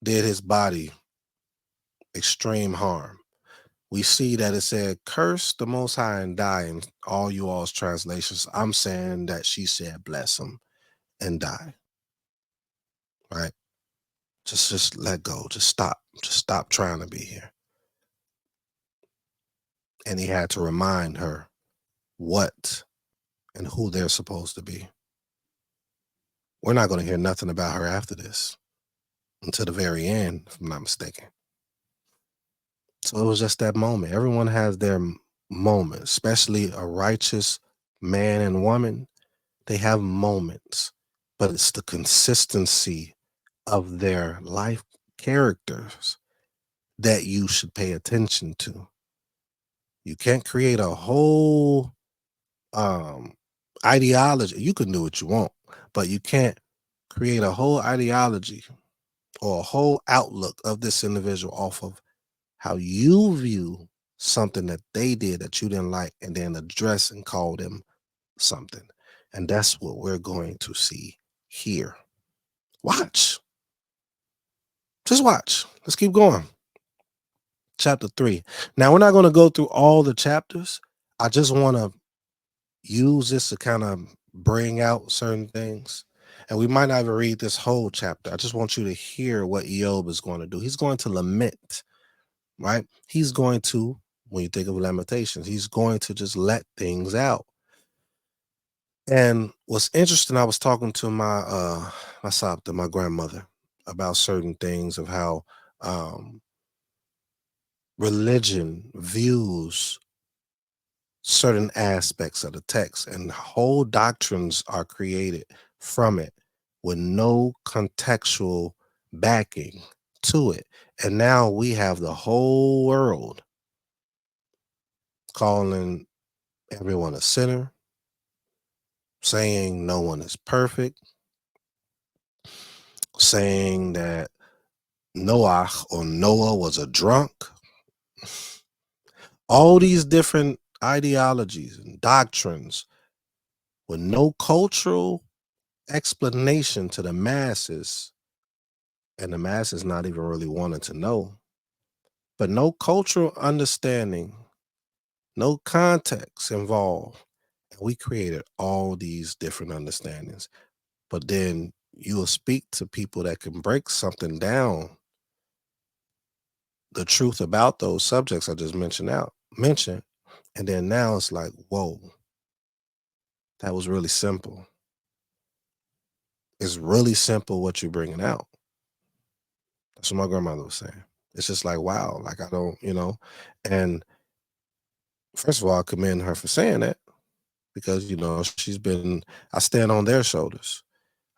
did his body extreme harm. We see that it said, curse the Most High and die in all you all's translations. I'm saying that she said, bless him and die. Right? Just let go. Just stop trying to be here. And he had to remind her what and who they're supposed to be. We're not going to hear nothing about her after this until the very end, if I'm not mistaken. So it was just that moment. Everyone has their moment, especially a righteous man and woman. They have moments, but it's the consistency of their life characters that you should pay attention to. You can't create a whole ideology. You can do what you want, but you can't create a whole ideology or a whole outlook of this individual off of how you view something that they did that you didn't like, and then address and call them something. And that's what we're going to see here. Watch. Just watch. Let's keep going. Chapter 3. Now, we're not going to go through all the chapters. I just want to use this to kind of bring out certain things. And we might not even read this whole chapter. I just want you to hear what Eob is going to do. He's going to lament, right? He's going to, when you think of lamentations, he's going to just let things out. And what's interesting, I was talking to my grandmother, about certain things of how religion views certain aspects of the text, and whole doctrines are created from it with no contextual backing to it. And now we have the whole world calling everyone a sinner, saying no one is perfect, saying that Noah was a drunk. All these different ideologies and doctrines with no cultural explanation to the masses, and the masses not even really wanting to know, but no cultural understanding, no context involved. And we created all these different understandings. But then you will speak to people that can break something down, the truth about those subjects I just mentioned, and then now it's like, whoa, that was really simple. It's really simple what you're bringing out. That's what my grandmother was saying. It's just like, wow, like I don't, and first of all, I commend her for saying that, because, I stand on their shoulders.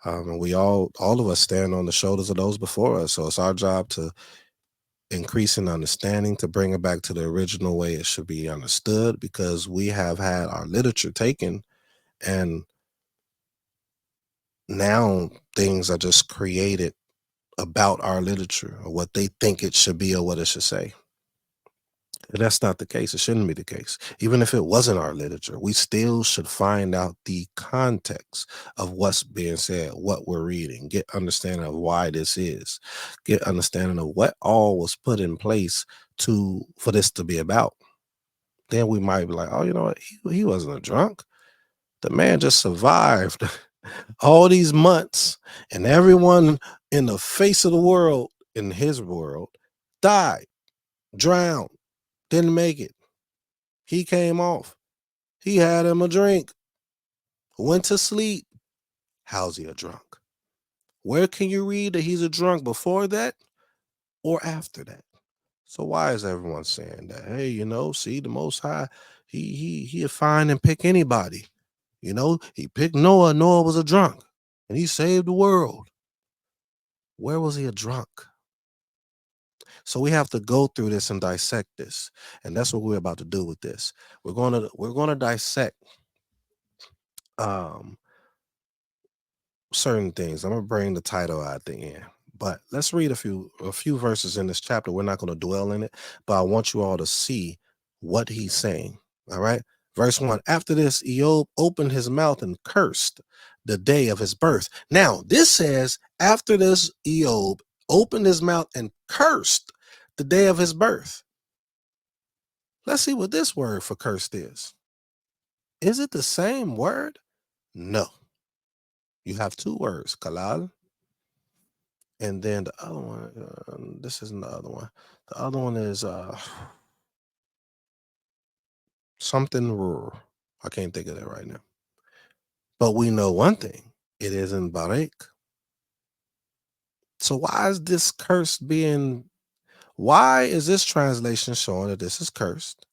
And we all of us stand on the shoulders of those before us. So it's our job to increase in understanding, to bring it back to the original way it should be understood, because we have had our literature taken, and now things are just created about our literature, or what they think it should be, or what it should say. And that's not the case. It shouldn't be the case. Even if it wasn't our literature, we still should find out the context of what's being said, what we're reading, get understanding of why this is, get understanding of what all was put in place for this to be about. Then we might be like, oh, you know what? He wasn't a drunk. The man just survived all these months, and everyone in the face of the world, in his world, died, drowned, didn't make it. He came off. He had him a drink, went to sleep. How's he a drunk? Where can you read that he's a drunk before that or after that? So why is everyone saying that? Hey, see, the Most High, he'll find and pick anybody. He picked Noah. Noah was a drunk, and he saved the world. Where was he a drunk? So we have to go through this and dissect this, and that's what we're about to do with this. We're gonna dissect um certain things. I'm gonna bring the title out at the end. But let's read a few verses in this chapter. We're not going to dwell in it, but I want you all to see what he's saying. All right. Verse 1. After this, Eob opened his mouth and cursed the day of his birth. Now, this says, after this, Eob opened his mouth and cursed the day of his birth. Let's see what this word for cursed is. Is it the same word? No. You have two words, kalal. And then the other one, this isn't the other one. The other one is something rural. I can't think of that right now. But we know one thing. It is in Barak. So why is this why is this translation showing that this is cursed?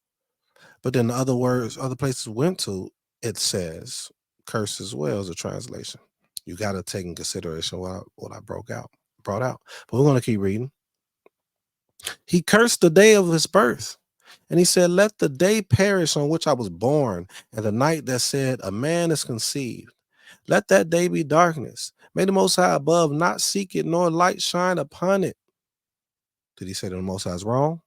But then the other places we went to, it says curse as well as a translation. You got to take in consideration what I brought out. But we're going to keep reading. He cursed the day of his birth. And he said, let the day perish on which I was born, and the night that said, a man is conceived. Let that day be darkness. May the Most High above not seek it, nor light shine upon it. Did he say that the Most High is wrong?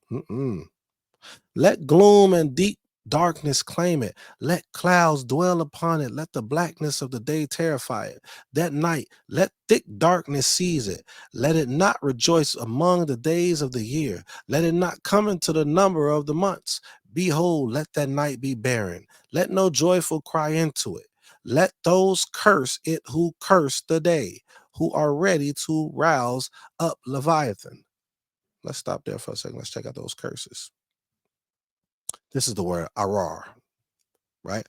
Let gloom and deep darkness claim it. Let clouds dwell upon it. Let the blackness of the day terrify it. That night, let thick darkness seize it. Let it not rejoice among the days of the year. Let it not come into the number of the months. Behold, let that night be barren. Let no joyful cry into it. Let those curse it who curse the day, who are ready to rouse up Leviathan. Let's stop there for a second. Let's check out those curses. This is the word arar, right?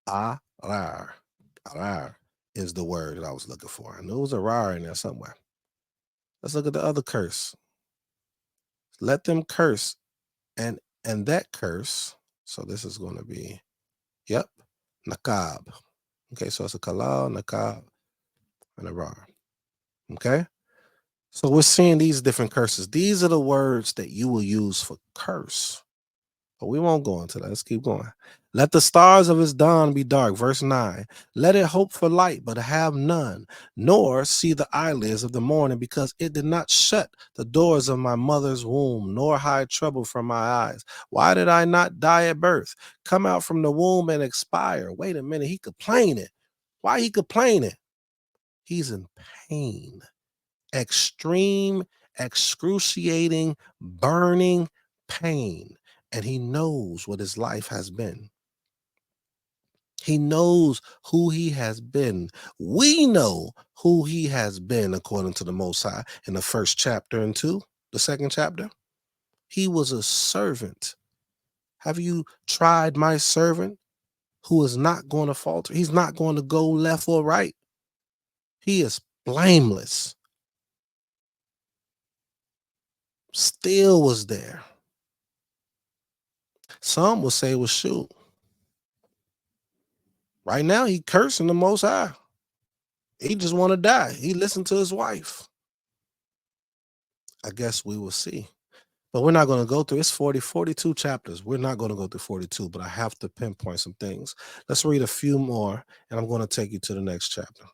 Arar. Arar is the word that I was looking for. I knew it was arar in there somewhere. Let's look at the other curse. Let them curse, and that curse. So this is going to be, yep, nakab. Okay, so it's a kalal, nakab, and arar. Okay, so we're seeing these different curses. These are the words that you will use for curse. But we won't go into that. Let's keep going. Let the stars of his dawn be dark. Verse 9. Let it hope for light, but have none, nor see the eyelids of the morning, because it did not shut the doors of my mother's womb, nor hide trouble from my eyes. Why did I not die at birth? Come out from the womb and expire. Wait a minute. He complaining. Why he complaining? He's in pain. Extreme, excruciating, burning pain. And he knows what his life has been. He knows who he has been. We know who he has been according to the Most High in the first chapter and the second chapter. He was a servant. Have you tried my servant who is not going to falter? He's not going to go left or right. He is blameless. Still was there. Some will say, well, shoot. Right now, he cursing the Most High. He just want to die. He listened to his wife. I guess we will see. But we're not going to go through, it's 42 chapters. We're not going to go through 42, but I have to pinpoint some things. Let's read a few more, and I'm going to take you to the next chapter.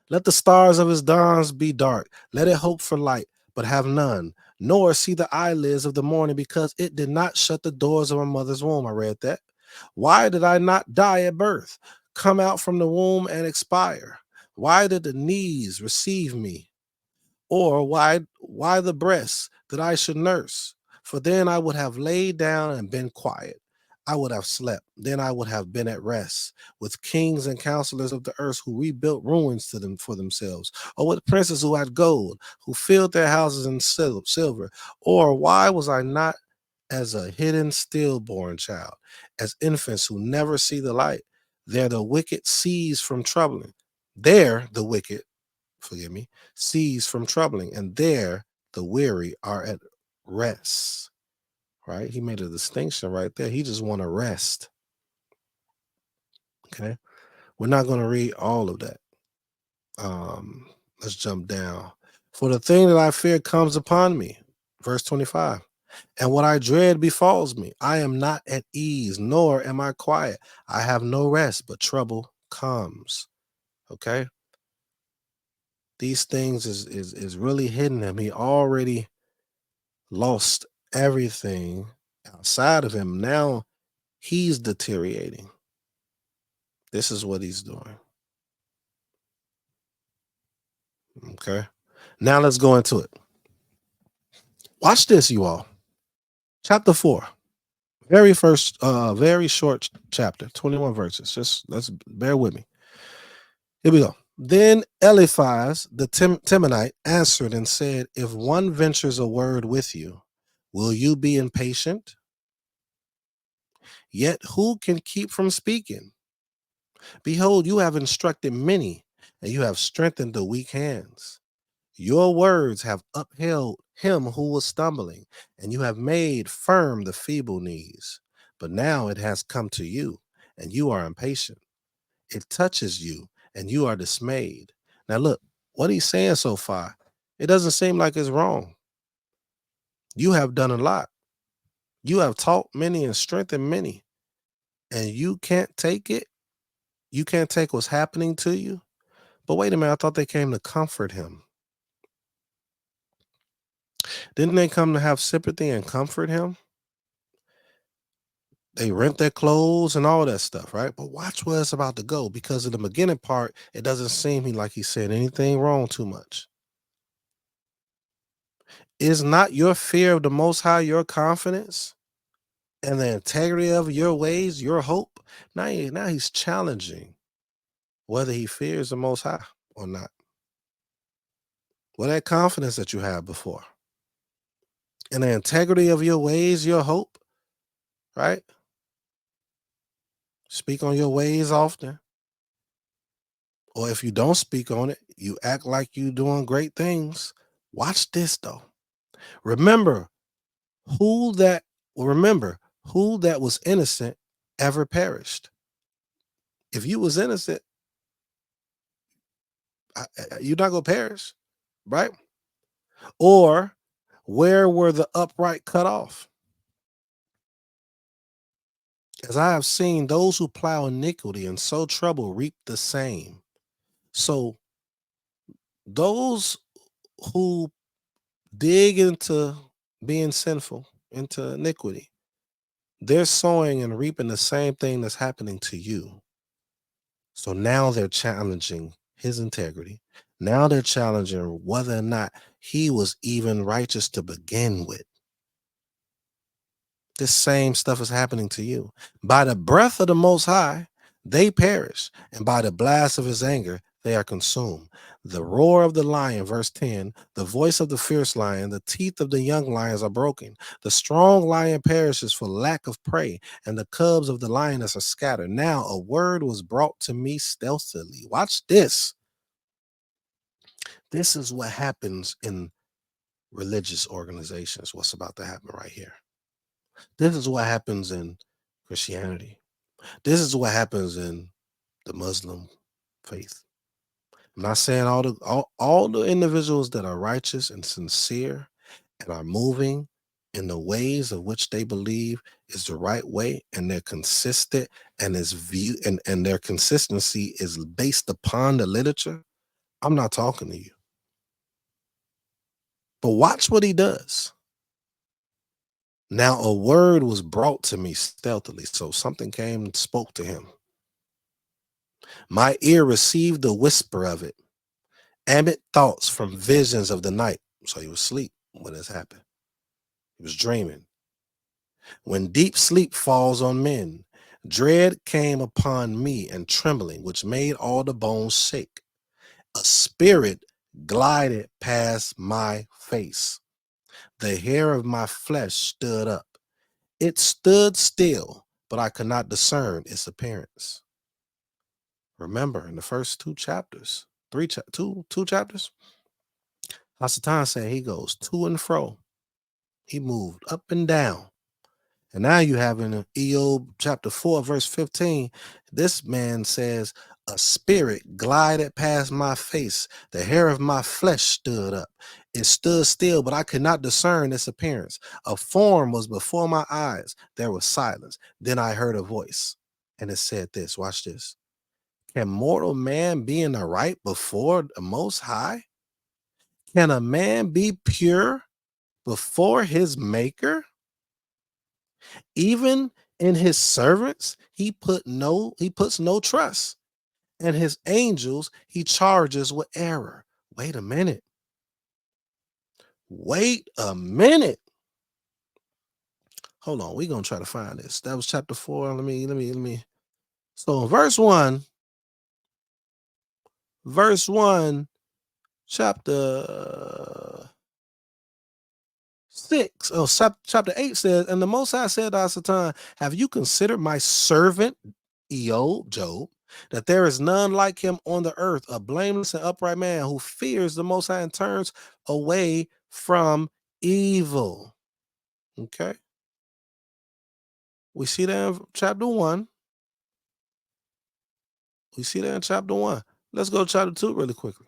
Let the stars of his dawns be dark. Let it hope for light, but have none, nor see the eyelids of the morning, because it did not shut the doors of my mother's womb. I read that. Why did I not die at birth? Come out from the womb and expire. Why did the knees receive me? Or why the breasts that I should nurse? For then I would have laid down and been quiet. I would have slept. Then I would have been at rest with kings and counselors of the earth who rebuilt ruins to them for themselves, or with princes who had gold, who filled their houses in silver. Or why was I not as a hidden stillborn child, as infants who never see the light? There the wicked cease from troubling. There the wicked, cease from troubling, and there the weary are at rest, right? He made a distinction right there. He just want to rest. Okay. We're not going to read all of that. Um, let's jump down. For the thing that I fear comes upon me. Verse 25. And what I dread befalls me. I am not at ease, nor am I quiet. I have no rest, but trouble comes. Okay. These things is really hitting him. He already lost everything outside of him. Now he's deteriorating. This is what he's doing. Okay. Now let's go into it. Watch this, you all. Chapter 4. Very short chapter, 21 verses. Just let's bear with me. Here we go. Then Eliphaz the Temanite answered and said, if one ventures a word with you, will you be impatient? Yet who can keep from speaking? Behold, you have instructed many, and you have strengthened the weak hands. Your words have upheld him who was stumbling, and you have made firm the feeble knees. But now it has come to you, and you are impatient. It touches you, and you are dismayed. Now, look, what he's saying so far, it doesn't seem like it's wrong. You have done a lot. You have taught many and strengthened many, and you can't take it. You can't take what's happening to you. But wait a minute, I thought they came to comfort him. Didn't they come to have sympathy and comfort him? They rent their clothes and all that stuff, right? But watch where it's about to go, because in the beginning part, it doesn't seem like he said anything wrong too much. Is not your fear of the Most High your confidence, and the integrity of your ways your hope? Now he's challenging whether he fears the Most High or not. Well, that confidence that you had before, and the integrity of your ways your hope, right? Speak on your ways often. Or if you don't speak on it, you act like you doing great things. Watch this though. Remember who that remember who that was innocent ever perished. If you was innocent, you're not gonna perish, right? Or where were the upright cut off? As I have seen those who plow iniquity and sow trouble reap the same. So those who dig into being sinful, into iniquity, they're sowing and reaping the same thing that's happening to you. So now they're challenging his integrity. Now they're challenging whether or not he was even righteous to begin with. This same stuff is happening to you. By the breath of the Most High, they perish, and by the blast of his anger, they are consumed. The roar of the lion, verse 10, the voice of the fierce lion, the teeth of the young lions are broken. The strong lion perishes for lack of prey, and the cubs of the lioness are scattered. Now a word was brought to me stealthily. Watch this. This is what happens in religious organizations, what's about to happen right here. This is what happens in Christianity. This is what happens in the Muslim faith. I'm not saying all the individuals that are righteous and sincere and are moving in the ways of which they believe is the right way, and they're consistent, and and their consistency is based upon the literature. I'm not talking to you. But watch what he does. Now a word was brought to me stealthily. So something came and spoke to him. My ear received the whisper of it, ambit thoughts from visions of the night. So he was asleep when this happened. He was dreaming. When deep sleep falls on men, dread came upon me and trembling, which made all the bones shake. A spirit glided past my face. The hair of my flesh stood up. It stood still, but I could not discern its appearance. Remember, in the first two chapters, two chapters, Hasatan said he goes to and fro. He moved up and down. And now you have in Job chapter 4, verse 15, this man says, a spirit glided past my face. The hair of my flesh stood up. It stood still, but I could not discern its appearance. A form was before my eyes. There was silence. Then I heard a voice. And it said this, watch this. Can mortal man be in the right before the Most High? Can a man be pure before his maker? Even in his servants, he puts no trust. And his angels, he charges with error. Wait a minute. Wait a minute. Hold on. We're gonna try to find this. That was chapter 4. Let me. So in verse 1, chapter 6. Oh, chapter 8 says, and the Most High said to Satan, have you considered my servant Job, that there is none like him on the earth, a blameless and upright man who fears the Most High and turns away from evil? Okay. We see that in chapter 1. We see that in chapter 1. Let's go to chapter 2 really quickly.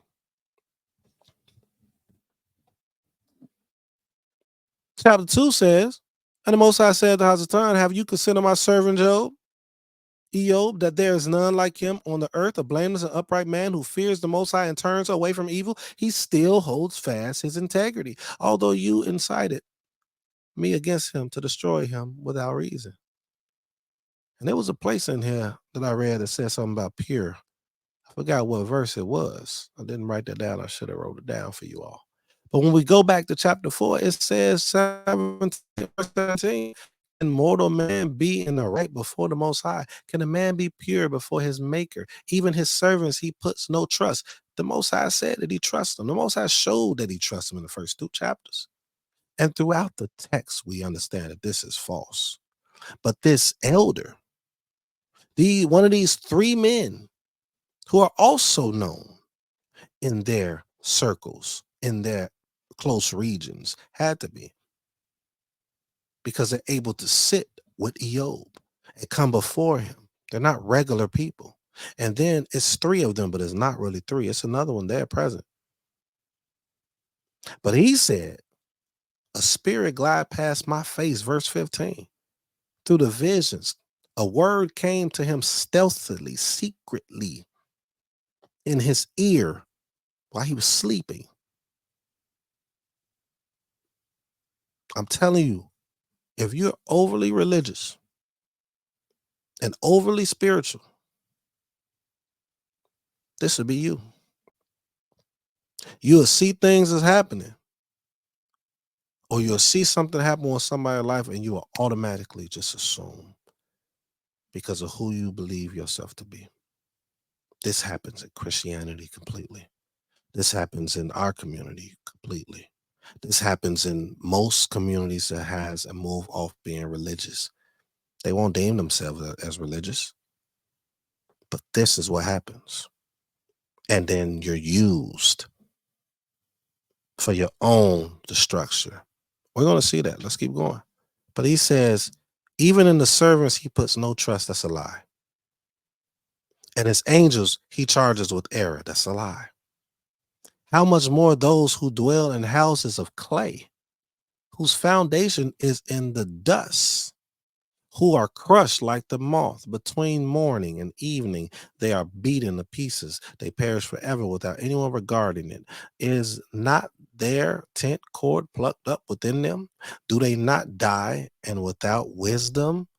Chapter 2 says, and the Most High said to Satan, have you considered my servant Job, that there is none like him on the earth, a blameless and upright man who fears the Most High and turns away from evil? He still holds fast his integrity, although you incited me against him to destroy him without reason. And there was a place in here that I read that said something about pure. I forgot what verse it was. I didn't write that down. I should have wrote it down for you all. But when we go back to chapter 4, it says 17, can mortal man be in the right before the Most High? Can a man be pure before his maker? Even his servants, he puts no trust. The Most High said that he trusts them. The Most High showed that he trusts them in the first 2 chapters. And throughout the text, we understand that this is false. But this elder, one of these 3 men who are also known in their circles, in their close regions, had to be, because they're able to sit with Job and come before him. They're not regular people. And then it's 3 of them, but it's not really 3. It's another one there present. But he said, a spirit glide past my face, verse 15, through the visions. A word came to him stealthily, secretly, in his ear while he was sleeping. I'm telling you, if you're overly religious and overly spiritual, this would be you. You'll see things as happening, or you'll see something happen with somebody's life, and you will automatically just assume because of who you believe yourself to be. This happens in Christianity completely. This happens in our community completely. This happens in most communities that has a move off being religious. They won't deem themselves as religious, but this is what happens. And then you're used for your own destruction. We're going to see that. Let's keep going. But he says, even in the servants, he puts no trust. That's a lie. And his angels, he charges with error. That's a lie. How much more those who dwell in houses of clay, whose foundation is in the dust, who are crushed like the moth between morning and evening. They are beaten to pieces. They perish forever without anyone regarding it. Is not their tent cord plucked up within them? Do they not die and without wisdom?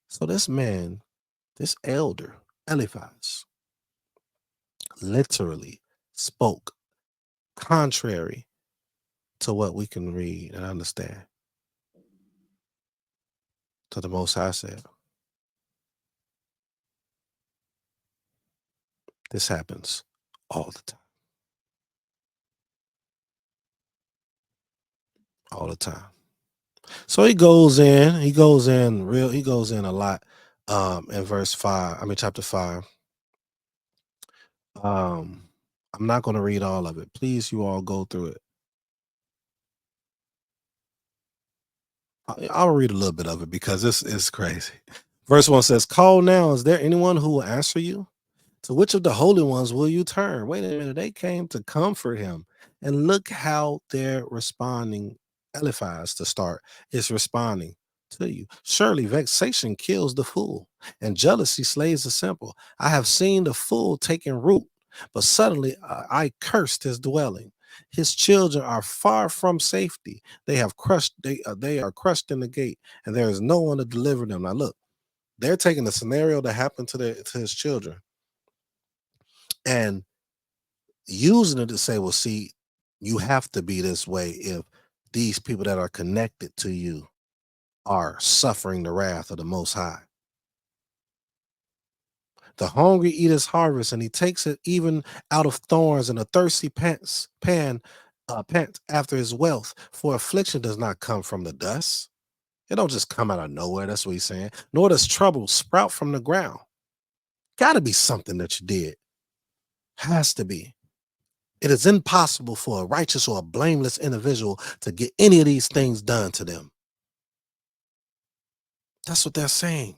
So this man, this elder, Eliphaz, literally spoke contrary to what we can read and understand. To the Most High said, this happens all the time. All the time. So he goes in a lot in verse 5, chapter 5. I'm not going to read all of it. Please, you all go through it. I'll read a little bit of it because this is crazy. Verse 1 says, "Call now, is there anyone who will answer you? To which of the holy ones will you turn?" Wait a minute, they came to comfort him. And look how they're responding. Eliphaz, to start, is responding to you. "Surely vexation kills the fool, and jealousy slays the simple. I have seen the fool taking root, but suddenly I cursed his dwelling. His children are far from safety. They are crushed in the gate, and there is no one to deliver them." Now look, they're taking the scenario that happened to his children and using it to say, well, see, you have to be this way if these people that are connected to you are suffering the wrath of the Most High. "The hungry eat his harvest, and he takes it even out of thorns, and a thirsty pants after his wealth. For affliction does not come from the dust. It don't just come out of nowhere." That's what he's saying. "Nor does trouble sprout from the ground." Got to be something that you did. Has to be. It is impossible for a righteous or a blameless individual to get any of these things done to them. That's what they're saying.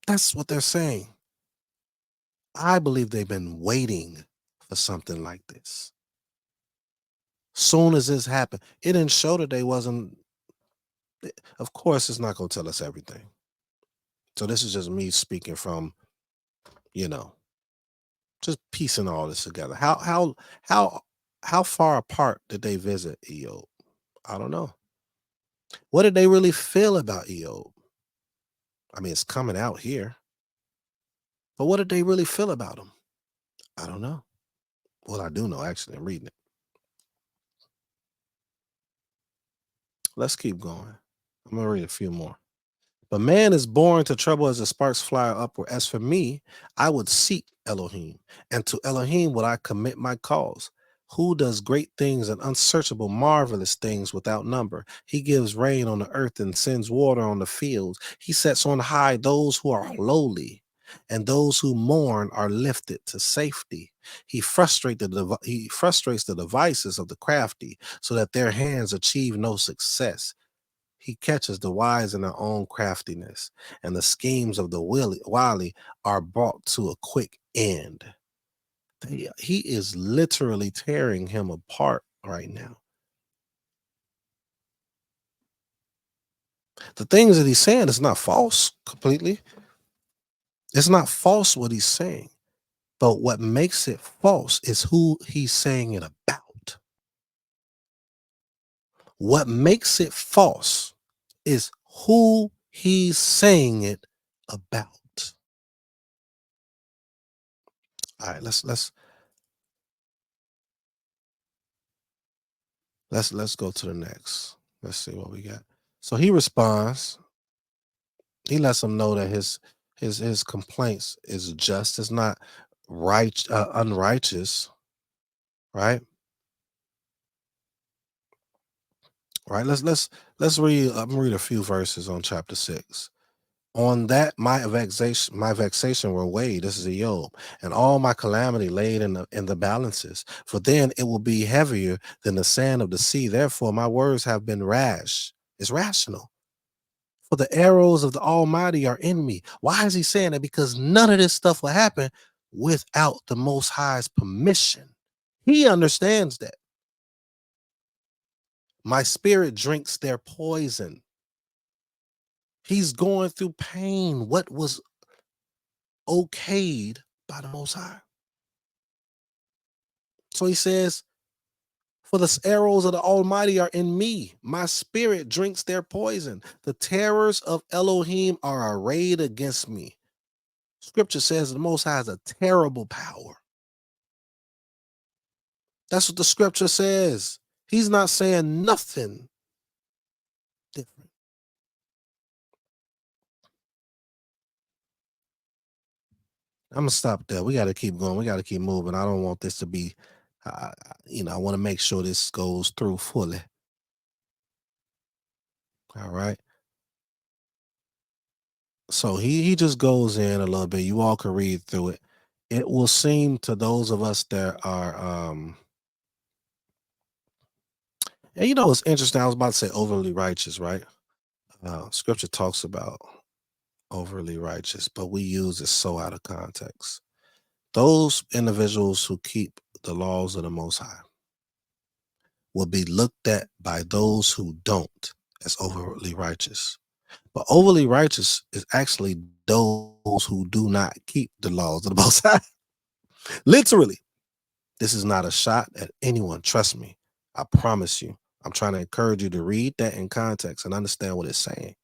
That's what they're saying. I believe they've been waiting for something like this. Soon as this happened, it didn't show that they wasn't. Of course, it's not going to tell us everything. So this is just me speaking from, you know, just piecing all this together. How how far apart did they visit Eob? I don't know. What did they really feel about Eob? I mean, it's coming out here. But what did they really feel about him? I don't know. Well, I do know, actually. I'm reading it. Let's keep going. I'm going to read a few more. "But man is born to trouble as the sparks fly upward. As for me, I would seek Elohim, and to Elohim would I commit my cause. Who does great things and unsearchable, marvelous things without number? He gives rain on the earth and sends water on the fields. He sets on high those who are lowly, and those who mourn are lifted to safety. He frustrates the devices of the crafty, so that their hands achieve no success. He catches the wise in their own craftiness, and the schemes of the wily are brought to a quick end." He is literally tearing him apart right now. The things that he's saying is not false completely. It's not false what he's saying. But what makes it false is who he's saying it about. What makes it false is who he's saying it about. All right, let's go to the next. Let's see what we got. So he responds. He lets them know that his complaints is just. It's not unrighteous, right? Right. Let's read. I'm gonna read a few verses on chapter 6. "On that my vexation were weighed." This is a Job. "And all my calamity laid in the balances. For then it will be heavier than the sand of the sea. Therefore my words have been rash." It's rational. "For the arrows of the Almighty are in me." Why is he saying that? Because none of this stuff will happen without the Most High's permission. He understands that. "My spirit drinks their poison." He's going through pain. What was okayed by the Most High? So he says, "For the arrows of the Almighty are in me. My spirit drinks their poison. The terrors of Elohim are arrayed against me." Scripture says the Most High has a terrible power. That's what the scripture says. He's not saying nothing different. I'm gonna stop there. We got to keep going. We got to keep moving. I don't want this to be, I want to make sure this goes through fully. All right. So he just goes in a little bit. You all can read through it. It will seem to those of us that are And you know, it's interesting. I was about to say overly righteous, right? Scripture talks about overly righteous, but we use it so out of context. Those individuals who keep the laws of the Most High will be looked at by those who don't as overly righteous. But overly righteous is actually those who do not keep the laws of the Most High. Literally, this is not a shot at anyone. Trust me. I promise you. I'm trying to encourage you to read that in context and understand what it's saying.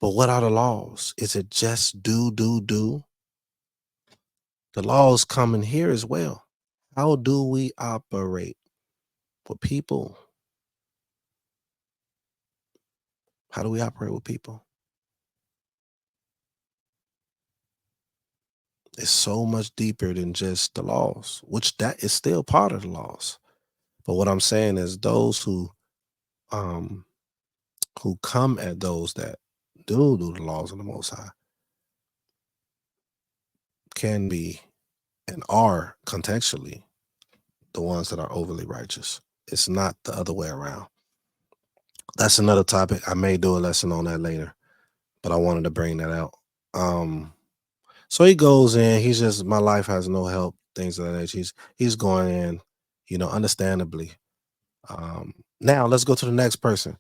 But what are the laws? Is it just do? The laws come in here as well. How do we operate with people? How do we operate with people? It's so much deeper than just the laws, which that is still part of the laws. But what I'm saying is those um who come at those that do the laws of the Most High can be and are contextually the ones that are overly righteous. It's not the other way around. That's another topic. I may do a lesson on that later, but I wanted to bring that out. Um, so he goes in. He's just my life has no help. Things of that nature. He's going in, understandably. Now let's go to the next person.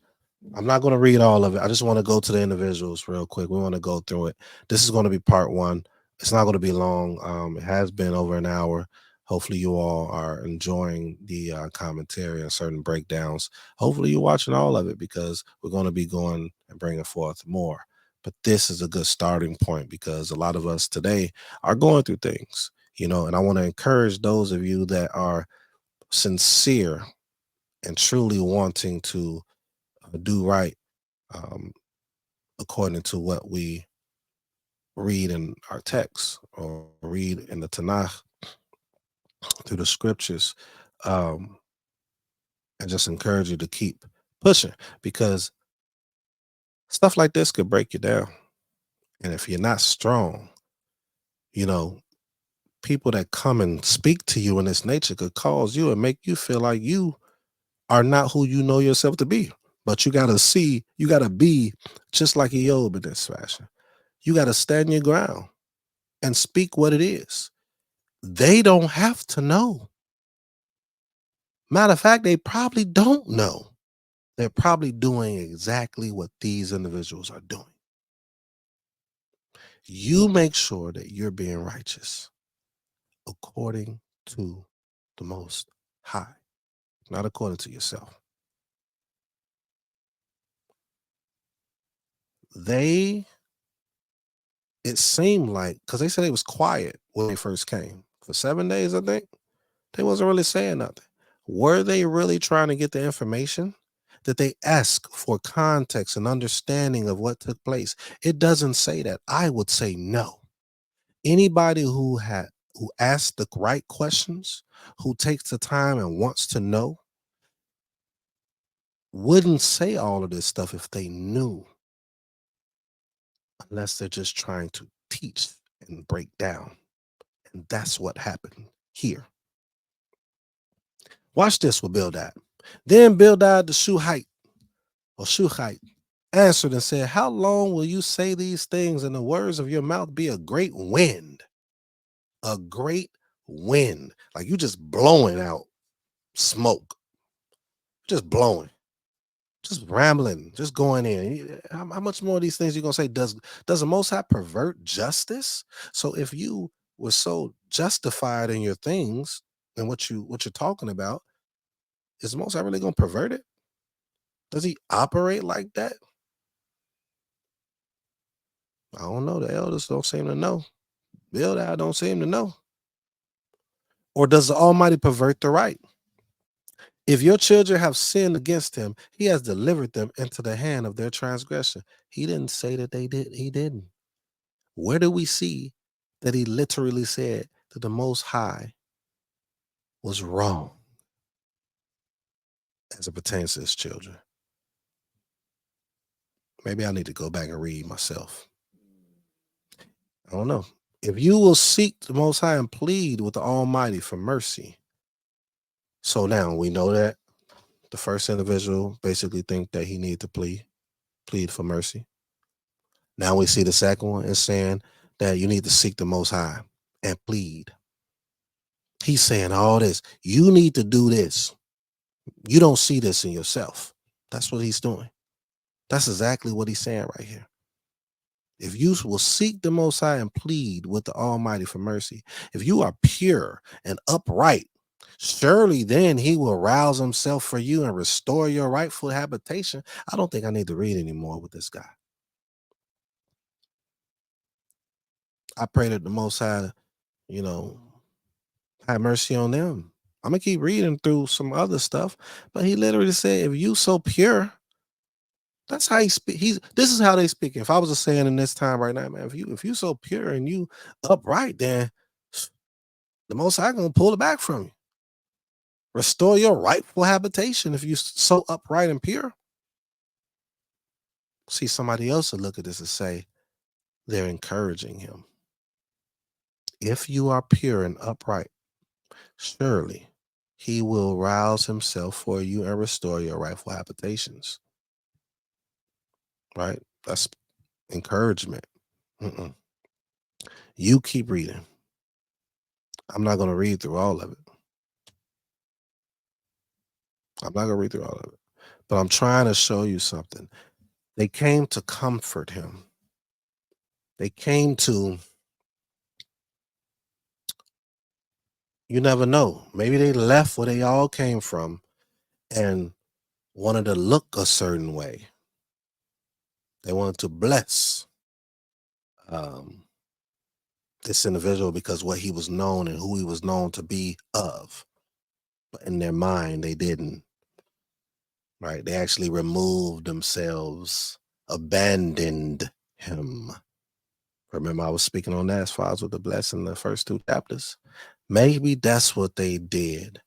I'm not going to read all of it. I just want to go to the individuals real quick. We want to go through it. This is going to be part one. It's not going to be long. It has been over an hour. Hopefully, you all are enjoying the commentary and certain breakdowns. Hopefully, you're watching all of it because we're going to be going and bringing forth more. But this is a good starting point because a lot of us today are going through things, and I want to encourage those of you that are sincere and truly wanting to do right um, according to what we read in our text or read in the Tanakh through the scriptures, um, and just encourage you to keep pushing because stuff like this could break you down. And if you're not strong, you know, people that come and speak to you in this nature could cause you and make you feel like you are not who you know yourself to be. But you got to be just like Eob in this fashion. You got to stand your ground and speak what it is. They don't have to know. Matter of fact, they probably don't know. They're probably doing exactly what these individuals are doing. You make sure that you're being righteous according to the Most High, not according to yourself. It seemed like, because they said it was quiet when they first came. For 7 days, I think, they wasn't really saying nothing. Were they really trying to get the information? Did they ask for context and understanding of what took place? It doesn't say that. I would say no. Anybody who asks the right questions, who takes the time and wants to know, wouldn't say all of this stuff if they knew, unless they're just trying to teach and break down. And that's what happened here. Watch this with Bildad. Then Bildad the Shuhite answered and said, how long will you say these things and the words of your mouth be a great wind? A great wind. Like you just blowing out smoke. Just blowing. Just rambling. Just going in. How much more of these things you gonna say? Does the Most High pervert justice? So if you were so justified in your things and what you're talking about, is the Most High really gonna pervert it? Does he operate like that? I don't know. The elders don't seem to know. Bildad don't seem to know. Or does the Almighty pervert the right? If your children have sinned against him, he has delivered them into the hand of their transgression. He didn't say that they did. He didn't. Where do we see that he literally said that the Most High was wrong as it pertains to his children? Maybe I need to go back and read myself. I don't know. If you will seek the Most High and plead with the Almighty for mercy. So now we know that The first individual basically think that he need to plead for mercy. Now we see the second one is saying that you need to seek the Most High and plead. He's saying all this. You need to do this. You don't see this in yourself. That's what he's doing. That's exactly what he's saying right here. If you will seek the Most High and plead with the Almighty for mercy, if you are pure and upright, surely then he will rouse himself for you and restore your rightful habitation. I don't think I need to read anymore with this guy. I pray that the Most High, you know, have mercy on them. I'm gonna keep reading through some other stuff, but he literally said, if you so pure, that's how he speak. This is how they speak. If I was just saying in this time right now, man, if you so pure and you upright, then the Most High gonna pull it back from you. Restore your rightful habitation if you so upright and pure. See, somebody else will look at this and say they're encouraging him. If you are pure and upright, surely he will rouse himself for you and restore your rightful habitations. Right? That's encouragement. Mm-mm. You keep reading. I'm not going to read through all of it. I'm not going to read through all of it. But I'm trying to show you something. They came to comfort him. They came to, you never know. Maybe they left where they all came from and wanted to look a certain way. They wanted to bless this individual because what he was known and who he was known to be of. But in their mind, they didn't. Right? They actually removed themselves, abandoned him. Remember, I was speaking on that as far as with the blessing in the first two chapters. Maybe that's what they did.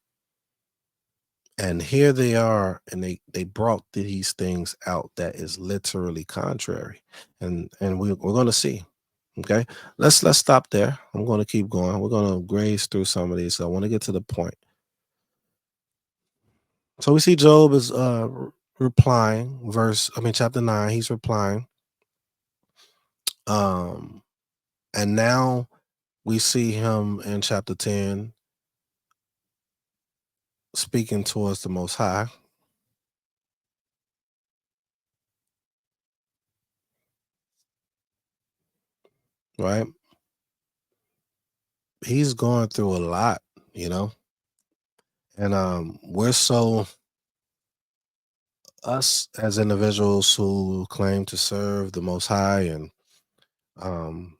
And here they are, and they brought these things out that is literally contrary. And we're going to see. Okay, let's stop there. I'm going to keep going. We're going to graze through some of these. So I want to get to the point. So we see Job is replying, chapter 9, he's replying. And now we see him in chapter 10 speaking towards the Most High. Right? He's going through a lot, and we're so, us as individuals who claim to serve the Most High and um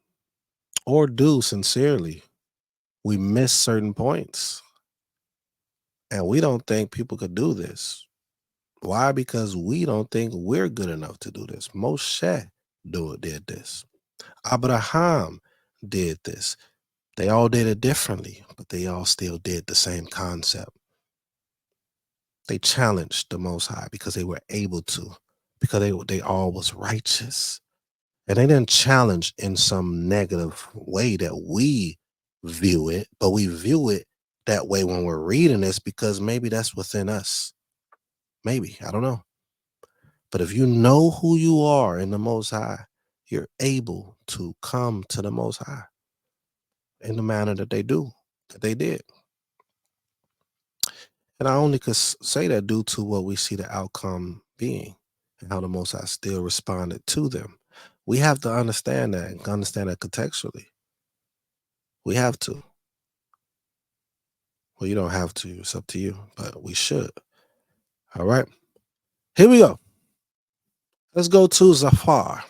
or do sincerely, we miss certain points, and we don't think people could do this. Why? Because we don't think we're good enough to do this. Moshe did this. Abraham did this. They all did it differently, but they all still did the same concept. They challenged the Most High because they were able to, because they all was righteous. And they didn't challenge in some negative way that we view it, but we view it that way when we're reading this because maybe that's within us. Maybe, I don't know. But if you know who you are in the Most High, you're able to come to the Most High in the manner that they did. And I only could say that due to what we see the outcome being and how the Most High still responded to them. We have to understand that and understand that contextually. We have to. Well, you don't have to. It's up to you, but we should. All right. Here we go. Let's go to Zafar.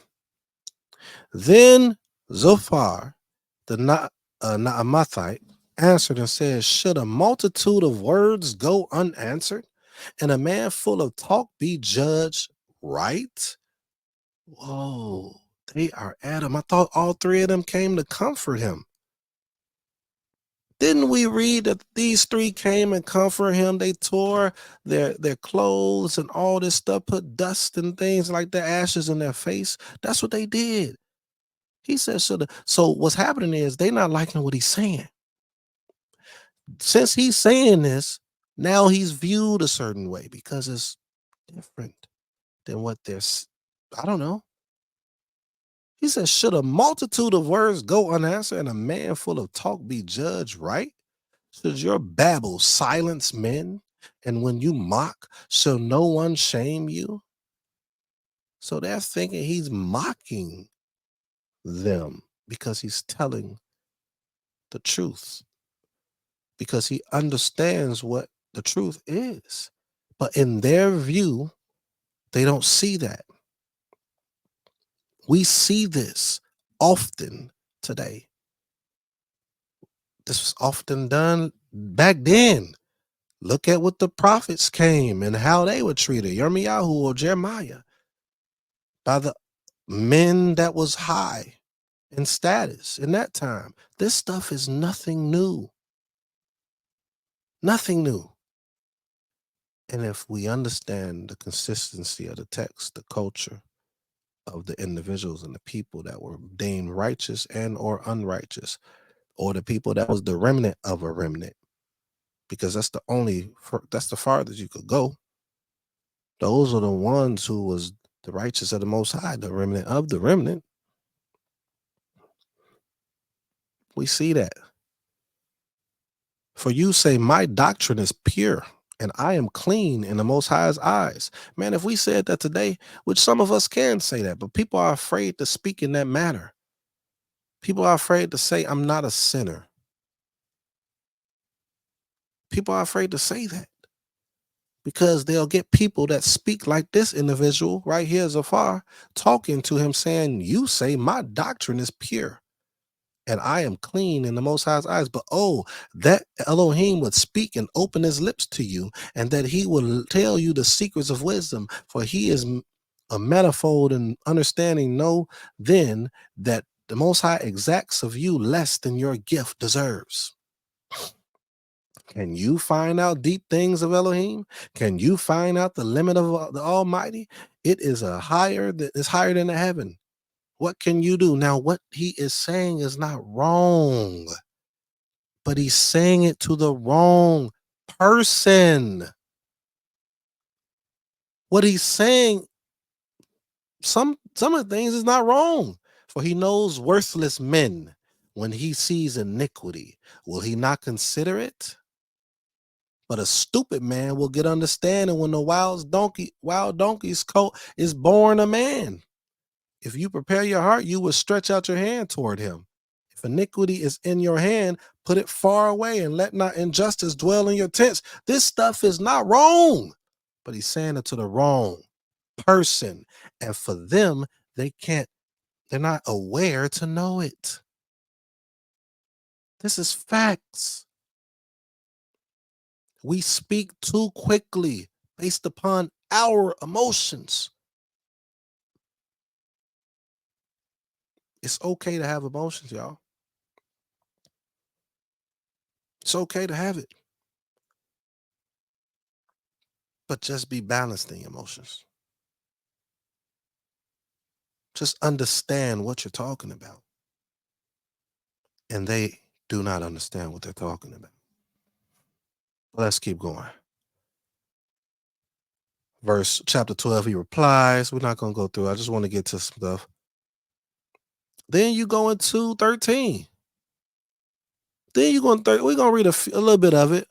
Then Zophar, the Naamathite, answered and said, should a multitude of words go unanswered and a man full of talk be judged right? Whoa, they are at him. I thought all three of them came to comfort him. Didn't we read that these three came and comfort him? They tore their clothes and all this stuff, put dust and things like the ashes in their face. That's what they did. He said, so what's happening is they not liking what he's saying. Since he's saying this, Now he's viewed a certain way because it's different than what I don't know. He says, should a multitude of words go unanswered and a man full of talk be judged right? Should your babble silence men? And when you mock, shall no one shame you? So they're thinking he's mocking them because he's telling the truth, because he understands what the truth is. But in their view, they don't see that. We see this often today. This was often done back then. Look at what the prophets came and how they were treated, Yirmiyahu or Jeremiah, by the men that was high in status in that time. This stuff is nothing new. Nothing new. And if we understand the consistency of the text, the culture of the individuals and the people that were deemed righteous and or unrighteous, or the people that was the remnant of a remnant, because that's the farthest you could go. Those are the ones who was the righteous of the Most High, the remnant of the remnant. We see that. For you say, my doctrine is pure and I am clean in the Most High's eyes. Man, if we said that today, which some of us can say that, but people are afraid to speak in that manner. People are afraid to say, I'm not a sinner. People are afraid to say that because they'll get people that speak like this individual right here, Zafar, talking to him saying, you say my doctrine is pure and I am clean in the Most High's eyes. But oh, that Elohim would speak and open his lips to you, and that he will tell you the secrets of wisdom, for he is a manifold and understanding. Know then that the Most High exacts of you less than your gift deserves. Can you find out deep things of Elohim? Can you find out the limit of the Almighty? It is higher than the heaven. What can you do? Now, what he is saying is not wrong, but he's saying it to the wrong person. What he's saying, some of the things is not wrong, for he knows worthless men. When he sees iniquity, will he not consider it? But a stupid man will get understanding when the wild donkey's coat is born a man. If you prepare your heart, you will stretch out your hand toward him. If iniquity is in your hand, put it far away and let not injustice dwell in your tents. This stuff is not wrong, but he's saying it to the wrong person. And for them, they're not aware to know it. This is facts. We speak too quickly based upon our emotions. It's okay to have emotions, y'all. It's okay to have it. But just be balanced in your emotions. Just understand what you're talking about. And they do not understand what they're talking about. Let's keep going. Chapter 12, he replies. We're not going to go through. I just want to get to some stuff. Then you go into 13. Then you go into 13. We're going to read a little bit of it.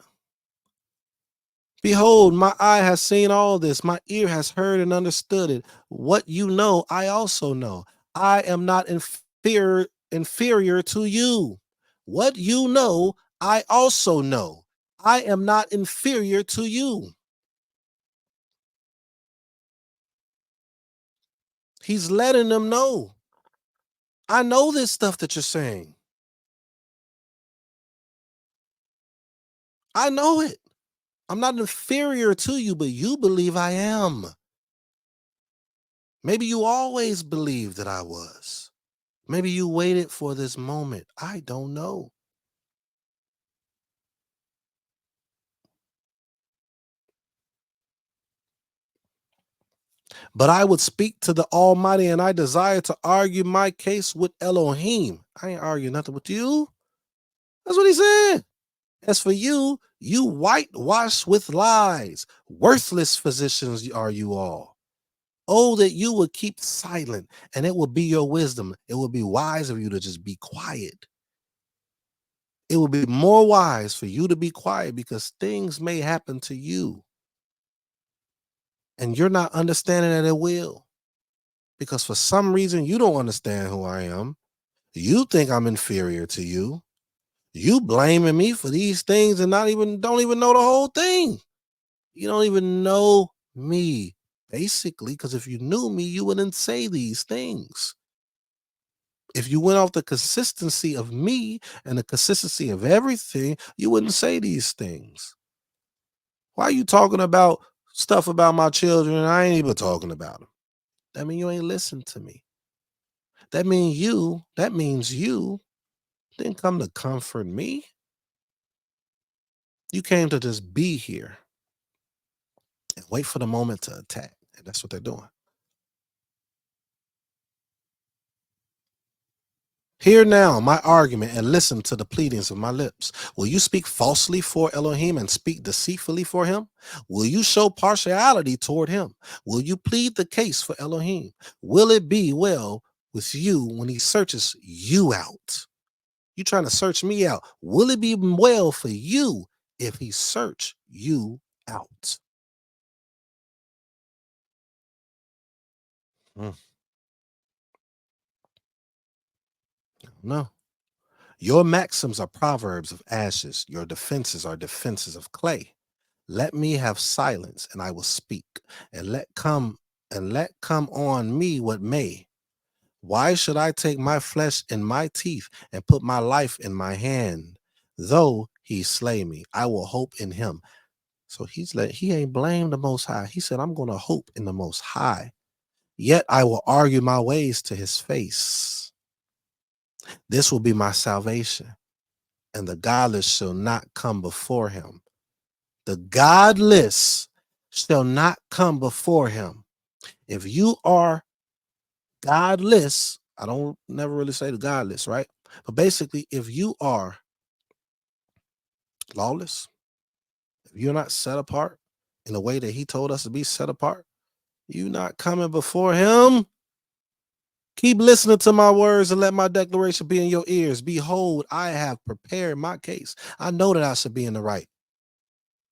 Behold, my eye has seen all this. My ear has heard and understood it. What you know, I also know. I am not inferior to you. What you know, I also know. I am not inferior to you. He's letting them know. I know this stuff that you're saying. I know it. I'm not inferior to you, but you believe I am. Maybe you always believed that I was. Maybe you waited for this moment. I don't know. But I would speak to the Almighty, and I desire to argue my case with Elohim. I ain't arguing nothing with you. That's what he said. As for you, you whitewash with lies. Worthless physicians are you all. Oh, that you would keep silent, and it will be your wisdom. It will be wise of you to just be quiet. It will be more wise for you to be quiet because things may happen to you and you're not understanding that it will. Because for some reason, you don't understand who I am. You think I'm inferior to you. You blaming me for these things and don't even know the whole thing. You don't even know me, basically, because if you knew me, you wouldn't say these things. If you went off the consistency of me and the consistency of everything, you wouldn't say these things. Why are you talking about stuff about my children and I ain't even talking about them? That means you ain't listened to me. That means you didn't come to comfort me. You came to just be here and wait for the moment to attack. And that's what they're doing. Hear now my argument and listen to the pleadings of my lips. Will you speak falsely for Elohim and speak deceitfully for him? Will you show partiality toward him? Will you plead the case for Elohim? Will it be well with you when he searches you out? You trying to search me out. Will it be well for you if he search you out? Mm, no. Your maxims are proverbs of ashes. Your defenses are defenses of clay. Let me have silence and I will speak, and let come on me what may. Why should I take my flesh in my teeth and put my life in my hand? Though he slay me, I will hope in him. So he ain't blamed the Most High. He said, I'm going to hope in the Most High. Yet I will argue my ways to his face. This will be my salvation, and the godless shall not come before him. The godless shall not come before him. If you are godless, I don't never really say the godless, right? But basically, if you are lawless, if you're not set apart in the way that he told us to be set apart, you not coming before him. Keep listening to my words and let my declaration be in your ears. Behold, I have prepared my case. I know that I should be in the right.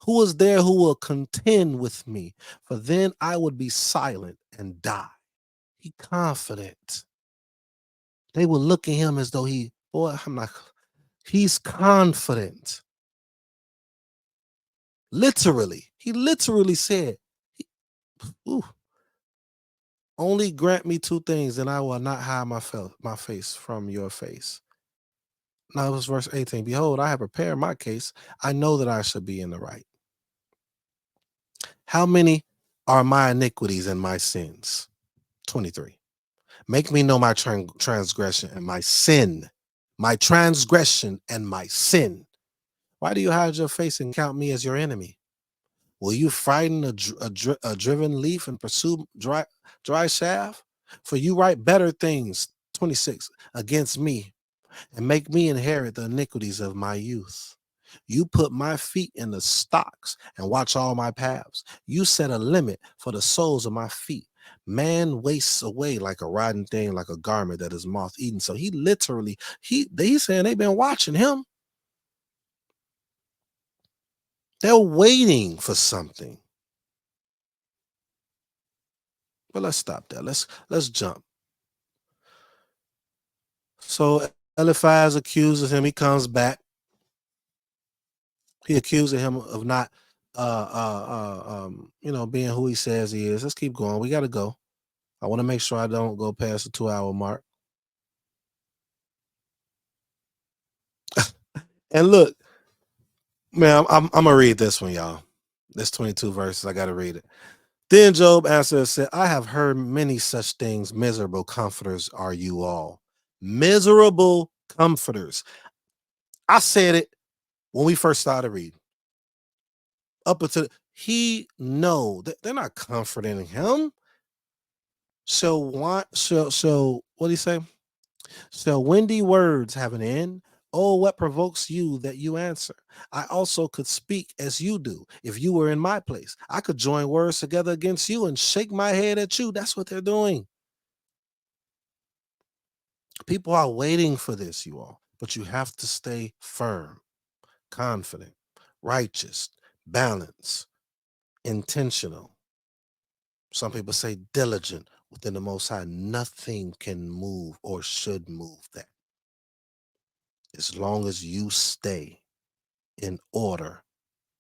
Who is there who will contend with me? For then I would be silent and die. He confident. They will look at him as though he's confident. Literally. He literally said, ooh, only grant me two things and I will not hide my face from your face. Now it was verse 18. Behold, I have prepared my case. I know that I should be in the right. How many are my iniquities and my sins? 23. Make me know my transgression and my sin. My transgression and my sin. Why do you hide your face and count me as your enemy? Will you frighten a driven leaf and pursue dry shaft? For you write better things, 26, against me and make me inherit the iniquities of my youth. You put my feet in the stocks and watch all my paths. You set a limit for the soles of my feet. Man wastes away like a rotten thing, like a garment that is moth eaten. So he literally, he's saying they've been watching him. They're waiting for something. But let's stop there. Let's jump. So Eliphaz accuses him. He comes back. He accuses him of not, being who he says he is. Let's keep going. We got to go. I want to make sure I don't go past the 2-hour mark. And look, man, I'm gonna read this one, y'all. There's 22 verses. I got to read it. Then Job answered and said, I have heard many such things. Miserable comforters are you all. Miserable comforters. I said it when we first started reading. Up until he know that they're not comforting him. So what do you say? So windy words have an end, Oh, what provokes you that you answer? I also could speak as you do. If you were in my place, I could join words together against you and shake my head at you. That's what they're doing. People are waiting for this, you all, but you have to stay firm, confident, righteous, balanced, intentional. Some people say diligent within the Most High. Nothing can move or should move that as long as you stay in order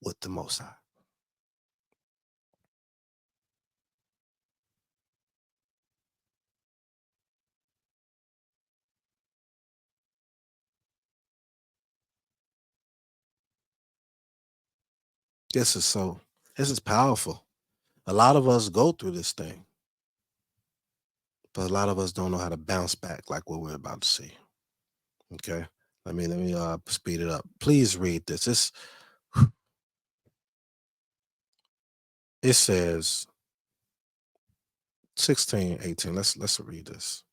with the Most High. This is powerful. A lot of us go through this thing, but a lot of us don't know how to bounce back like what we're about to see. Okay. Let me speed it up. Please read this. It says 16, 18. Let's read this.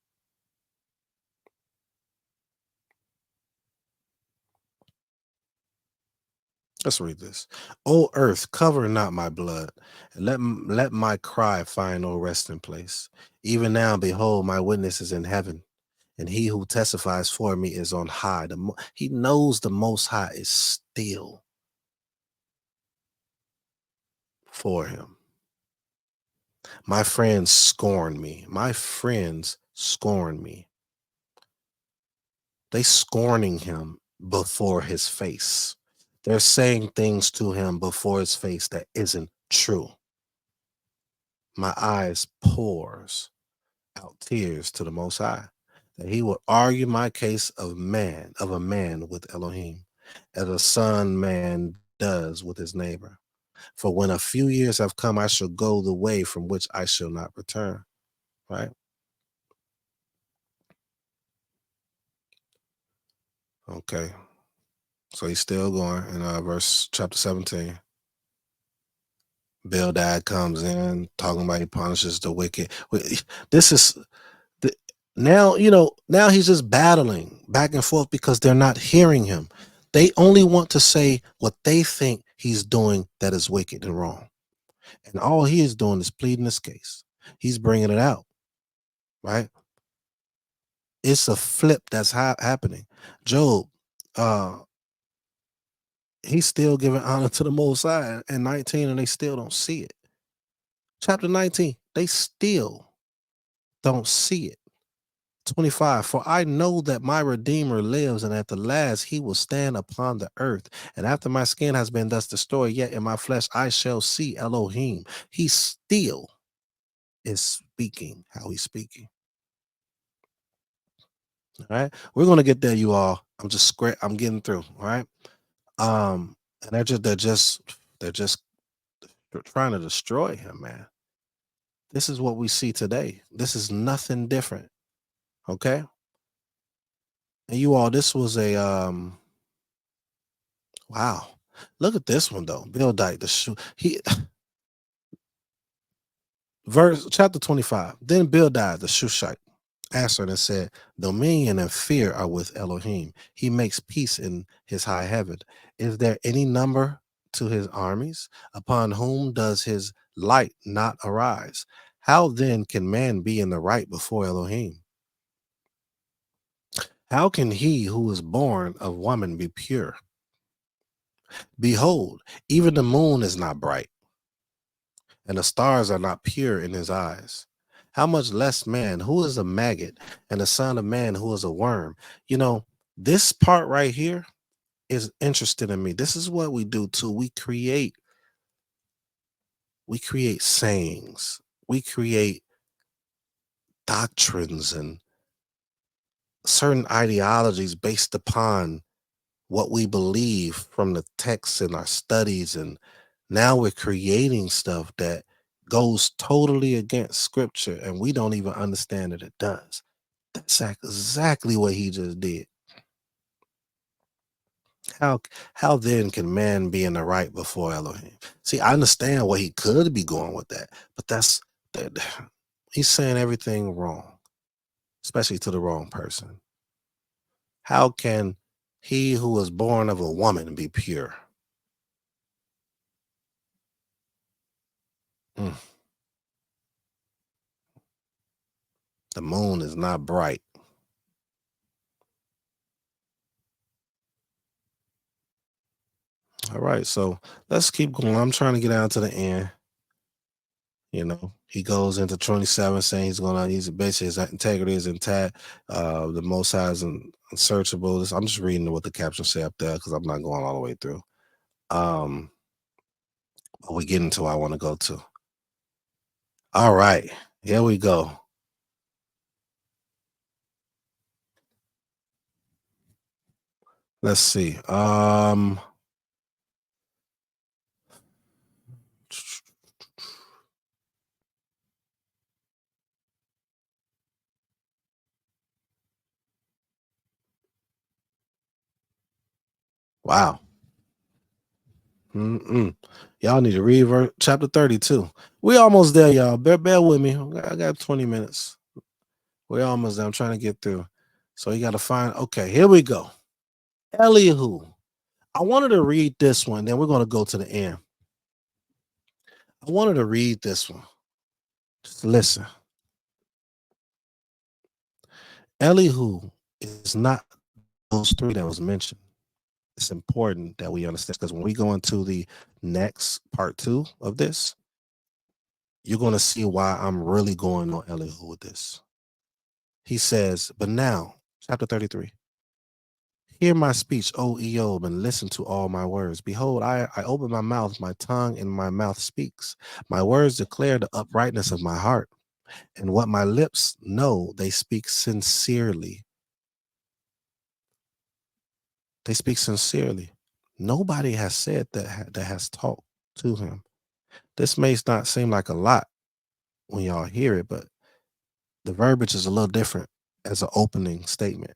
Let's read this. O earth, cover not my blood, and let my cry find no resting place. Even now, behold, my witness is in heaven, and he who testifies for me is on high. He knows the Most High is still for him. My friends scorn me. My friends scorn me. They scorning him before his face. They're saying things to him before his face that isn't true. My eyes pours out tears to the Most High, that he would argue my case of a man with Elohim, as a son man does with his neighbor. For when a few years have come, I shall go the way from which I shall not return. Right? Okay. So he's still going in verse chapter 17. Bildad comes in talking about he punishes the wicked. This is the, now, now he's just battling back and forth because they're not hearing him. They only want to say what they think he's doing that is wicked and wrong. And all he is doing is pleading his case. He's bringing it out, right? It's a flip that's happening. Job, uh, he's still giving honor to the Most High in 19, and they still don't see it. Chapter 19, they still don't see it. 25, for I know that my Redeemer lives, and at the last he will stand upon the earth. And after my skin has been thus destroyed, yet in my flesh I shall see Elohim. He still is speaking how he's speaking. All right. We're gonna get there, you all. I'm getting through. All right. And they're just trying to destroy him, man. This is what we see today. This is nothing different. Okay. And you all, this was a wow. Look at this one though. Bildad, the shoe. He verse chapter 25. Then Bildad the Shushite answered and said, dominion and fear are with Elohim. He makes peace in his high heaven. Is there any number to his armies? Upon whom does his light not arise? How then can man be in the right before Elohim? How can he who is born of woman be pure? Behold, even the moon is not bright, and the stars are not pure in his eyes. How much less man, who is a maggot, and the son of man, who is a worm? This part right here is interesting to me. This is what we do too. We create sayings, we create doctrines and certain ideologies based upon what we believe from the texts in our studies, and now we're creating stuff that goes totally against scripture, and we don't even understand that it does. That's exactly what he just did. How then can man be in the right before Elohim? See, I understand where he could be going with that, but that he's saying everything wrong, especially to the wrong person. How can he who was born of a woman be pure. Mm. The moon is not bright. All right, so let's keep going. I'm trying to get down to the end. He goes into 27 saying he's basically his integrity is intact. The Most High is unsearchable. I'm just reading what the caption say up there because I'm not going all the way through. But we get into what I want to go to. All right, here we go. Let's see. Wow. Y'all need to read chapter 32. We almost there, y'all. Bear with me. I got 20 minutes. We're almost there. I'm trying to get through. So you got to find. Okay, here we go. Elihu. I wanted to read this one. Then we're going to go to the end. I wanted to read this one. Just listen. Elihu is not those three that was mentioned. It's important that we understand because when we go into the next part 2 of this, you're going to see why I'm really going on Elihu with this. He says, but now, chapter 33, hear my speech, O Eob, and listen to all my words. Behold, I open my mouth, my tongue and my mouth speaks. My words declare the uprightness of my heart, and what my lips know, they speak sincerely. They speak sincerely. Nobody has said that has talked to him. This may not seem like a lot when y'all hear it, but the verbiage is a little different as an opening statement.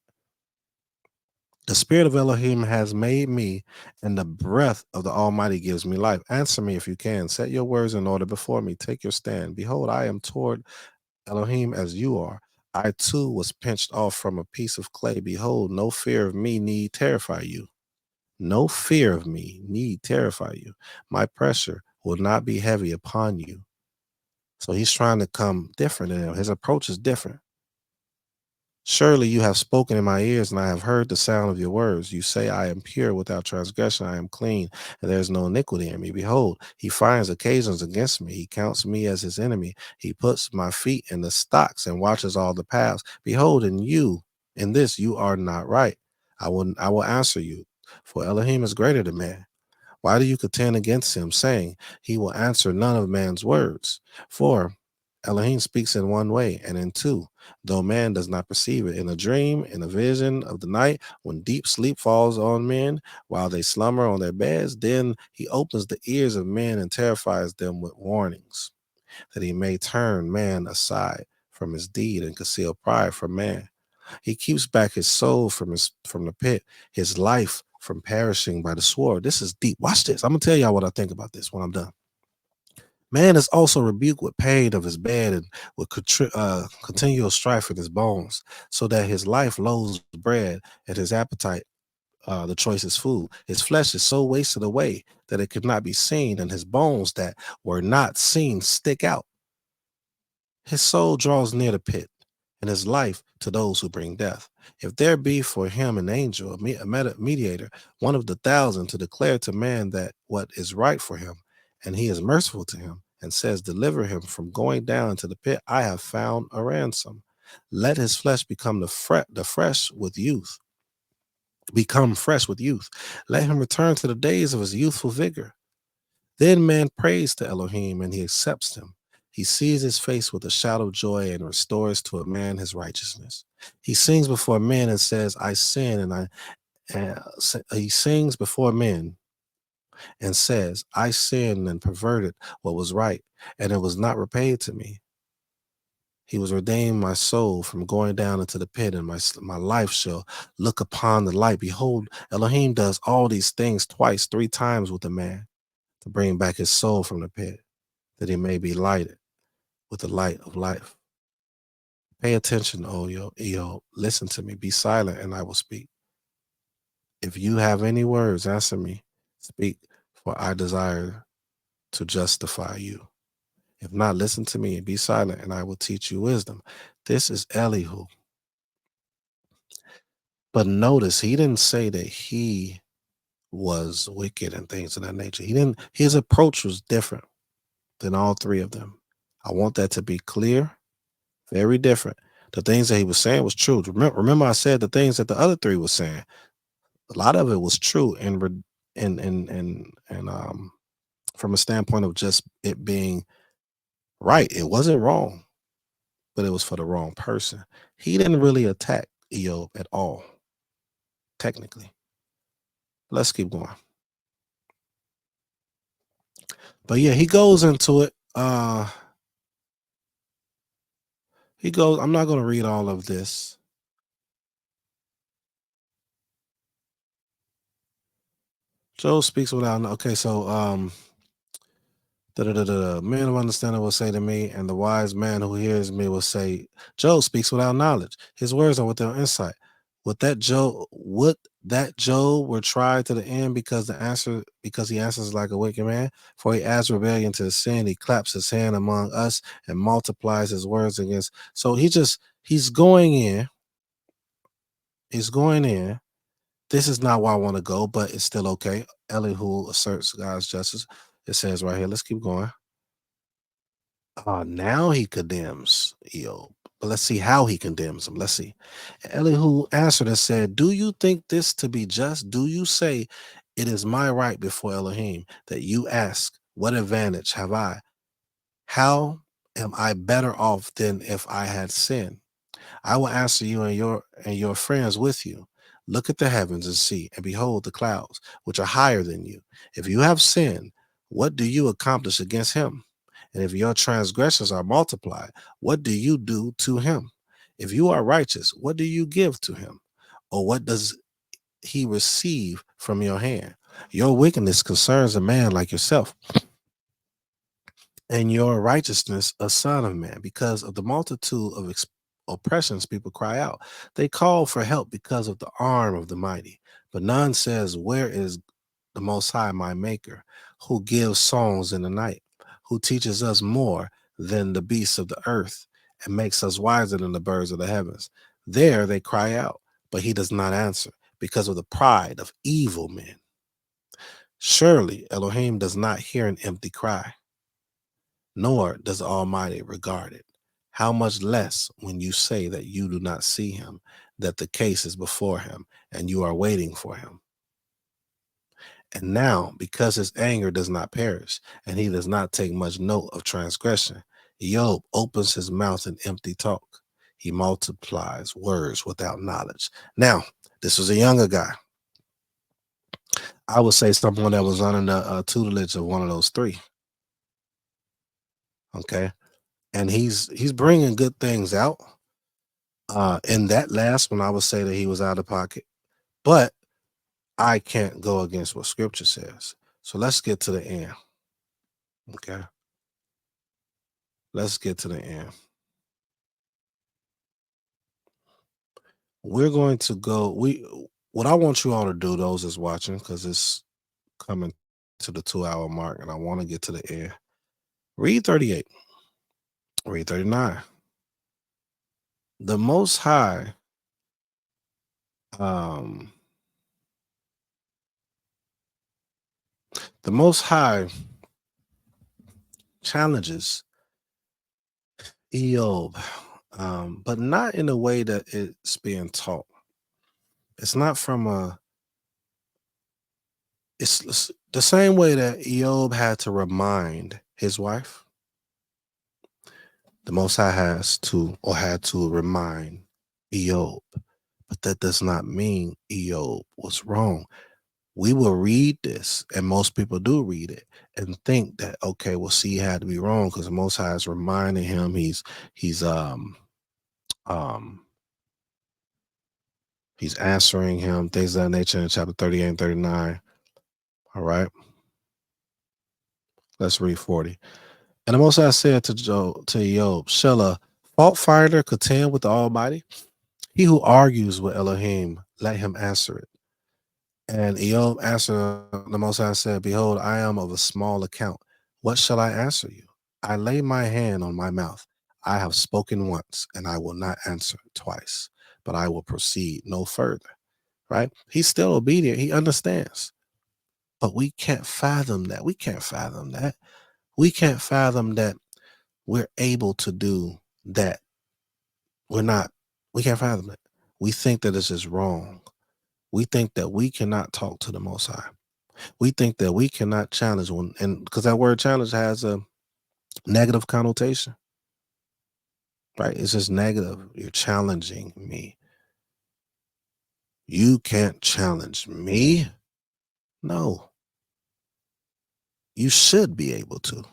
The spirit of Elohim has made me, and the breath of the Almighty gives me life. Answer me if you can. Set your words in order before me. Take your stand. Behold, I am toward Elohim as you are. I too was pinched off from a piece of clay. Behold, no fear of me need terrify you. No fear of me need terrify you. My pressure will not be heavy upon you. So he's trying to come different than him. His approach is different. Surely you have spoken in my ears, and I have heard the sound of your words. You say, I am pure without transgression, I am clean, and there is no iniquity in me. Behold, he finds occasions against me. He counts me as his enemy. He puts my feet in the stocks and watches all the paths. Behold, in this you are not right. I will answer you, for Elohim is greater than man. Why do you contend against him, saying, he will answer none of man's words? For Elohim speaks in one way and in two, though man does not perceive it. In a dream, in a vision of the night, when deep sleep falls on men while they slumber on their beds, then he opens the ears of men and terrifies them with warnings, that he may turn man aside from his deed and conceal pride from man. He keeps back his soul from the pit, his life from perishing by the sword. This is deep. Watch this. I'm gonna tell y'all what I think about this when I'm done. Man is also rebuked with pain of his bed and with continual strife in his bones, so that his life loathes bread and his appetite the choicest food. His flesh is so wasted away that it could not be seen, and his bones that were not seen stick out. His soul draws near the pit, and his life to those who bring death. If there be for him an angel, a mediator, one of the thousand, to declare to man that what is right for him, and he is merciful to him, and says, deliver him from going down into the pit, I have found a ransom. Let his flesh become the fresh with youth. Become fresh with youth. Let him return to the days of his youthful vigor. Then man prays to Elohim, and he accepts him. He sees his face with a shout of joy and restores to a man his righteousness. He sings before men and says, I sin, he sings before men and says, I sinned and perverted what was right, and it was not repaid to me. He was redeemed my soul from going down into the pit, and my life shall look upon the light. Behold, Elohim does all these things twice, 3 times with a man to bring back his soul from the pit, that he may be lighted with the light of life. Pay attention, O Eo. Listen to me. Be silent, and I will speak. If you have any words, answer me. Speak, for I desire to justify you. If not, listen to me and be silent, and I will teach you wisdom. This is Elihu. But notice he didn't say that he was wicked and things of that nature. He didn't, his approach was different than all three of them. I want that to be clear, very different. The things that he was saying was true. Remember I said the things that the other three was saying. A lot of it was true and from a standpoint of just it being right. It wasn't wrong, but it was for the wrong person. He didn't really attack Eob at all, technically. Let's keep going. But yeah, he goes into it. He goes, I'm not going to read all of this. Job speaks without, okay, so man of understanding will say to me, and the wise man who hears me will say, Job speaks without knowledge. His words are without insight. Would that Job were tried to the end because he answers like a wicked man? For he adds rebellion to his sin, he claps his hand among us and multiplies his words against. So he's going in. He's going in. This is not where I want to go, but it's still okay. Elihu asserts God's justice. It says right here, let's keep going. Now he condemns Eob. But let's see how he condemns him. Let's see. Elihu answered and said, do you think this to be just? Do you say it is my right before Elohim that you ask, what advantage have I? How am I better off than if I had sinned? I will answer you and your friends with you. Look at the heavens and see, and behold the clouds, which are higher than you. If you have sinned, what do you accomplish against him? And if your transgressions are multiplied, what do you do to him? If you are righteous, what do you give to him? Or what does he receive from your hand? Your wickedness concerns a man like yourself, and your righteousness a son of man. Because of the multitude of oppressions, people cry out. They call for help because of the arm of the mighty. But none says, where is the Most High, my maker, who gives songs in the night, who teaches us more than the beasts of the earth and makes us wiser than the birds of the heavens? There they cry out, but he does not answer because of the pride of evil men. Surely Elohim does not hear an empty cry, nor does the Almighty regard it. How much less when you say that you do not see him, that the case is before him, and you are waiting for him. And now, because his anger does not perish, and he does not take much note of transgression, Job opens his mouth in empty talk. He multiplies words without knowledge. Now, this was a younger guy. I would say someone that was under the tutelage of one of those three. Okay, and he's bringing good things out. In that last one, I would say that he was out of pocket, but I can't go against what Scripture says. So let's get to the end. Okay, let's get to the end. We're going to go. What I want you all to do, those that's watching, because it's coming to the 2 hour mark, and I want to get to the end. Read 38. Read 39. The Most High. Um, the Most High challenges Eob, but not in a way that it's being taught. It's not from a. It's the same way that Eob had to remind his wife. The Most High had to remind Eob, but that does not mean Eob was wrong. We will read this, and most people do read it and think that, okay, well, see, he had to be wrong because the Most High is reminding him he's um he's answering him, things of that nature in chapter 38 and 39. All right, let's read 40. And the Most High said to Job, shall a fault finder contend with the Almighty? He who argues with Elohim, let him answer it. And Eob answered the Most High and said, Behold, I am of a small account. What shall I answer you? I lay my hand on my mouth. I have spoken once, and I will not answer twice, but I will proceed no further. Right? He's still obedient. He understands. But we can't fathom that. We can't fathom that. We can't fathom that we're able to do that. We're not. We can't fathom it. We think that this is wrong. We think that we cannot talk to the Most High. We think that we cannot challenge one, and because that word challenge has a negative connotation, right? It's just negative. You're challenging me. You can't challenge me. No, you should be able to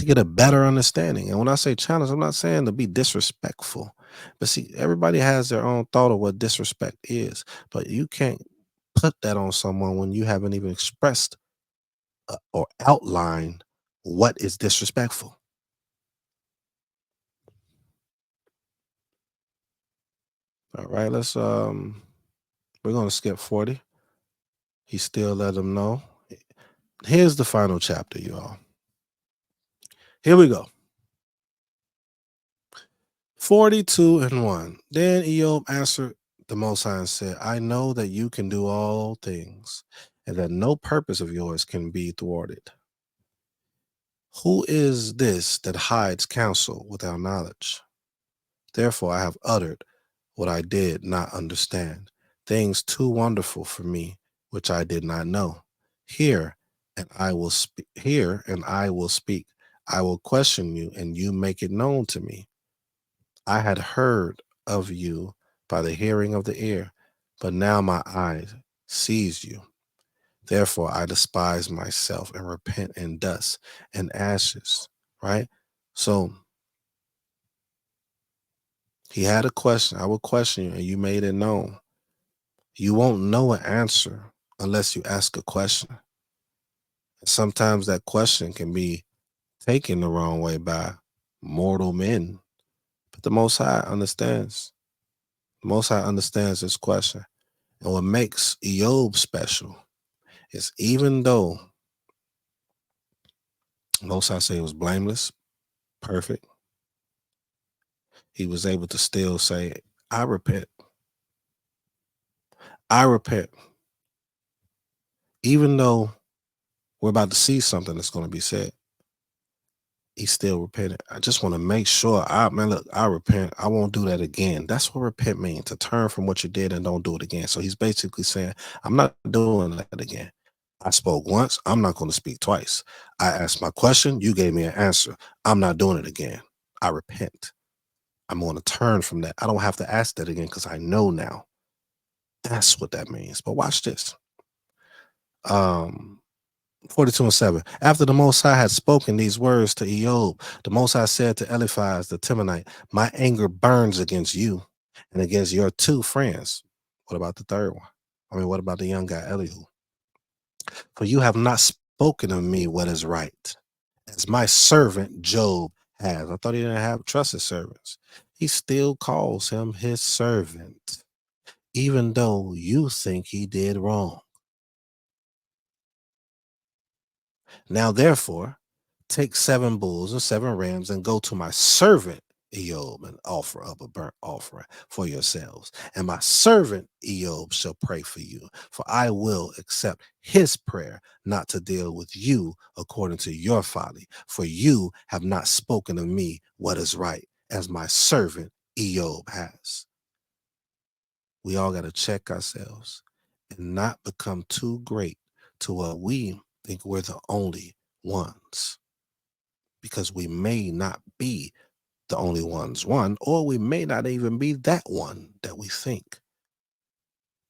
get a better understanding. And when I say challenge, I'm not saying to be disrespectful, but see, everybody has their own thought of what disrespect is, but you can't put that on someone when you haven't even expressed or outlined what is disrespectful. All right, we're gonna skip 40. He still let them know. Here's the final chapter, y'all. Here we go. 42 and 1. Then Eob answered the Most High and said, I know that you can do all things, and that no purpose of yours can be thwarted. Who is this that hides counsel without knowledge? Therefore I have uttered what I did not understand, things too wonderful for me, which I did not know. Hear, and I will speak. Hear, and I will speak. I will question you, and you make it known to me. I had heard of you by the hearing of the ear, but now my eyes sees you. Therefore I despise myself and repent in dust and ashes. Right? So he had a question. I will question you, and you made it known. You won't know an answer unless you ask a question. And sometimes that question can be taken the wrong way by mortal men. But the Most High understands. The Most High understands this question. And what makes Eob special is even though Most High say he was blameless, perfect, he was able to still say, I repent. I repent. Even though we're about to see something that's going to be said, he still repented. I just want to make sure look, I repent. I won't do that again. That's what repent means, to turn from what you did and don't do it again. So he's basically saying, I'm not doing that again. I spoke once. I'm not going to speak twice. I asked my question. You gave me an answer. I'm not doing it again. I repent. I'm going to turn from that. I don't have to ask that again because I know now. That's what that means. But watch this. 42 and 7. After the Most High had spoken these words to Eob, the Most High said to Eliphaz the Temanite, my anger burns against you and against your two friends. What about the third one? What about the young guy, Elihu? For you have not spoken of me what is right, as my servant Job has. I thought he didn't have trusted servants. He still calls him his servant, even though you think he did wrong. Now, therefore, take 7 bulls and 7 rams and go to my servant Eob and offer up a burnt offering for yourselves. And my servant Eob shall pray for you, for I will accept his prayer not to deal with you according to your folly, for you have not spoken of me what is right, as my servant Eob has. We all got to check ourselves and not become too great to what we think we're the only ones, because we may not be the only ones, one, or we may not even be that one that we think.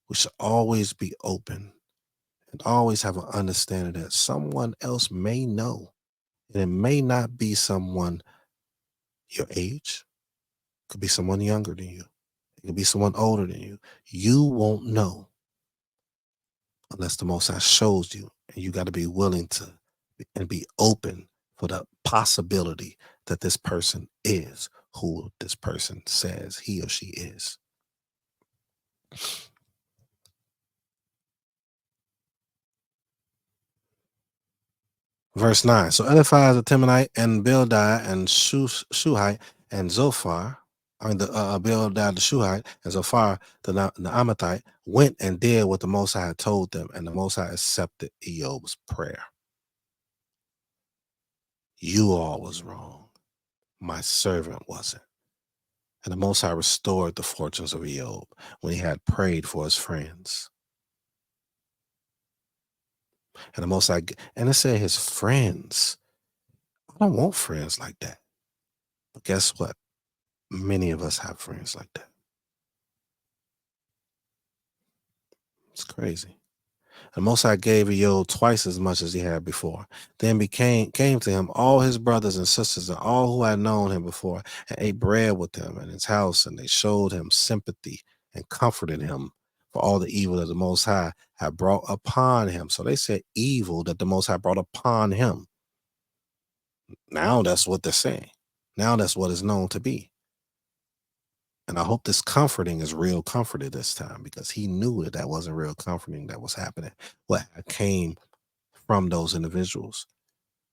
We should always be open and always have an understanding that someone else may know, and it may not be someone your age. It could be someone younger than you. It could be someone older than you. You won't know unless the Most High shows you, and you got to be willing to and be open for the possibility that this person is who this person says he or she is. Verse 9. So Eliphaz the Temanite and Bildad and Shuhite and Zophar, Bildad the Shuhite and Zophar the Naamathite went and did what the Most High had told them, and the Most High accepted Eob's prayer. You all was wrong. My servant wasn't. And the Most High restored the fortunes of Eob when he had prayed for his friends. And the Most High, and it said his friends. I don't want friends like that. But guess what? Many of us have friends like that. It's crazy. The Most High gave Eob twice as much as he had before. Then came to him all his brothers and sisters and all who had known him before, and ate bread with him in his house, and they showed him sympathy and comforted him for all the evil that the Most High had brought upon him. So they said evil that the Most High brought upon him. Now that's what they're saying. Now that's what it's known to be. And I hope this comforting is real comforted this time, because he knew that that wasn't real comforting that was happening. What came from those individuals,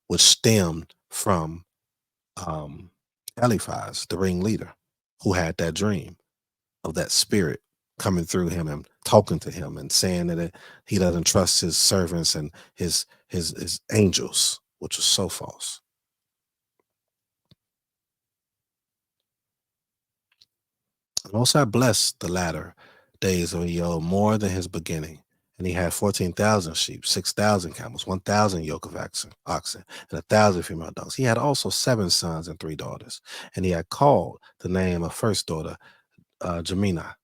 which stemmed from Eliphaz, the ringleader, who had that dream of that spirit coming through him and talking to him and saying that he doesn't trust his servants and his angels, which was so false. The Most High blessed the latter days of Eob more than his beginning. And he had 14,000 sheep, 6,000 camels, 1,000 yoke of oxen, and 1,000 female donkeys. He had also 7 sons and 3 daughters. And he had called the name of first daughter Jemina,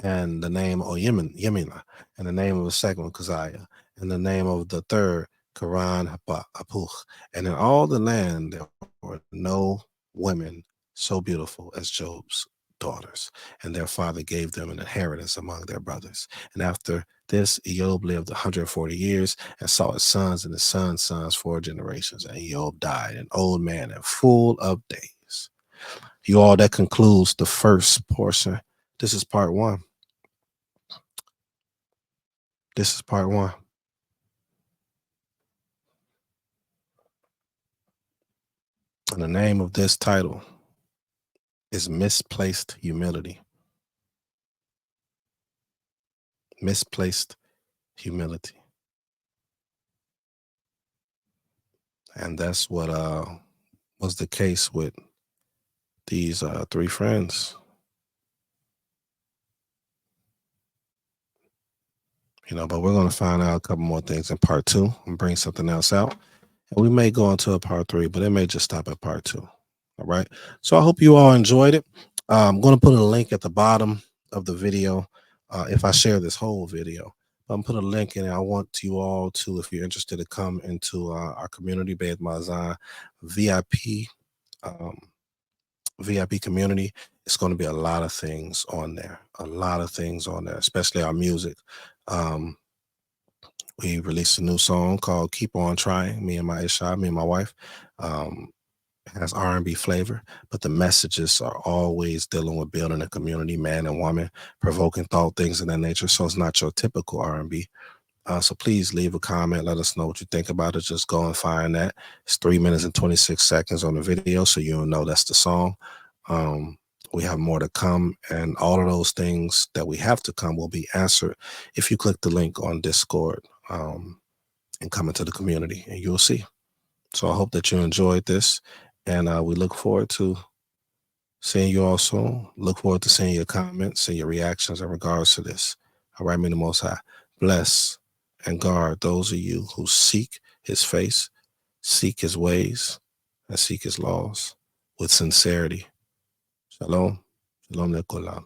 and the name of Yemina, and the name of the second one Keziah, and the name of the third Karan Hapuch. And in all the land there were no women so beautiful as Job's daughters, and their father gave them an inheritance among their brothers. And after this, Eob lived 140 years and saw his sons and his sons' sons 4 generations. And Eob died an old man and full of days. You all, that concludes the first portion. This is part 1. This is part 1. And the name of this title is Misplaced Humility. Misplaced Humility. And that's what was the case with these 3 friends. But we're going to find out a couple more things in part 2 and bring something else out. And we may go on to a part 3, but it may just stop at part 2. All right. So I hope you all enjoyed it. I'm going to put a link at the bottom of the video if I share this whole video. I'm put a link in it. I want you all to, if you're interested, to come into our community, Bayeeth Ma'azahn VIP community. It's going to be a lot of things on there. Especially our music. We released a new song called Keep On Trying, me and my wife. It has R&B flavor, but the messages are always dealing with building a community, man and woman, provoking thought, things of that nature. So it's not your typical R&B. So please leave a comment. Let us know what you think about it. Just go and find that. It's 3 minutes and 26 seconds on the video, so you'll know that's the song. We have more to come, and all of those things that we have to come will be answered if you click the link on Discord and come into the community, and you'll see. So I hope that you enjoyed this, and we look forward to seeing you all soon. Look forward to seeing your comments and your reactions in regards to this. All right, may the Most High bless and guard those of you who seek his face, seek his ways, and seek his laws with sincerity. Shalom. Shalom lekolam.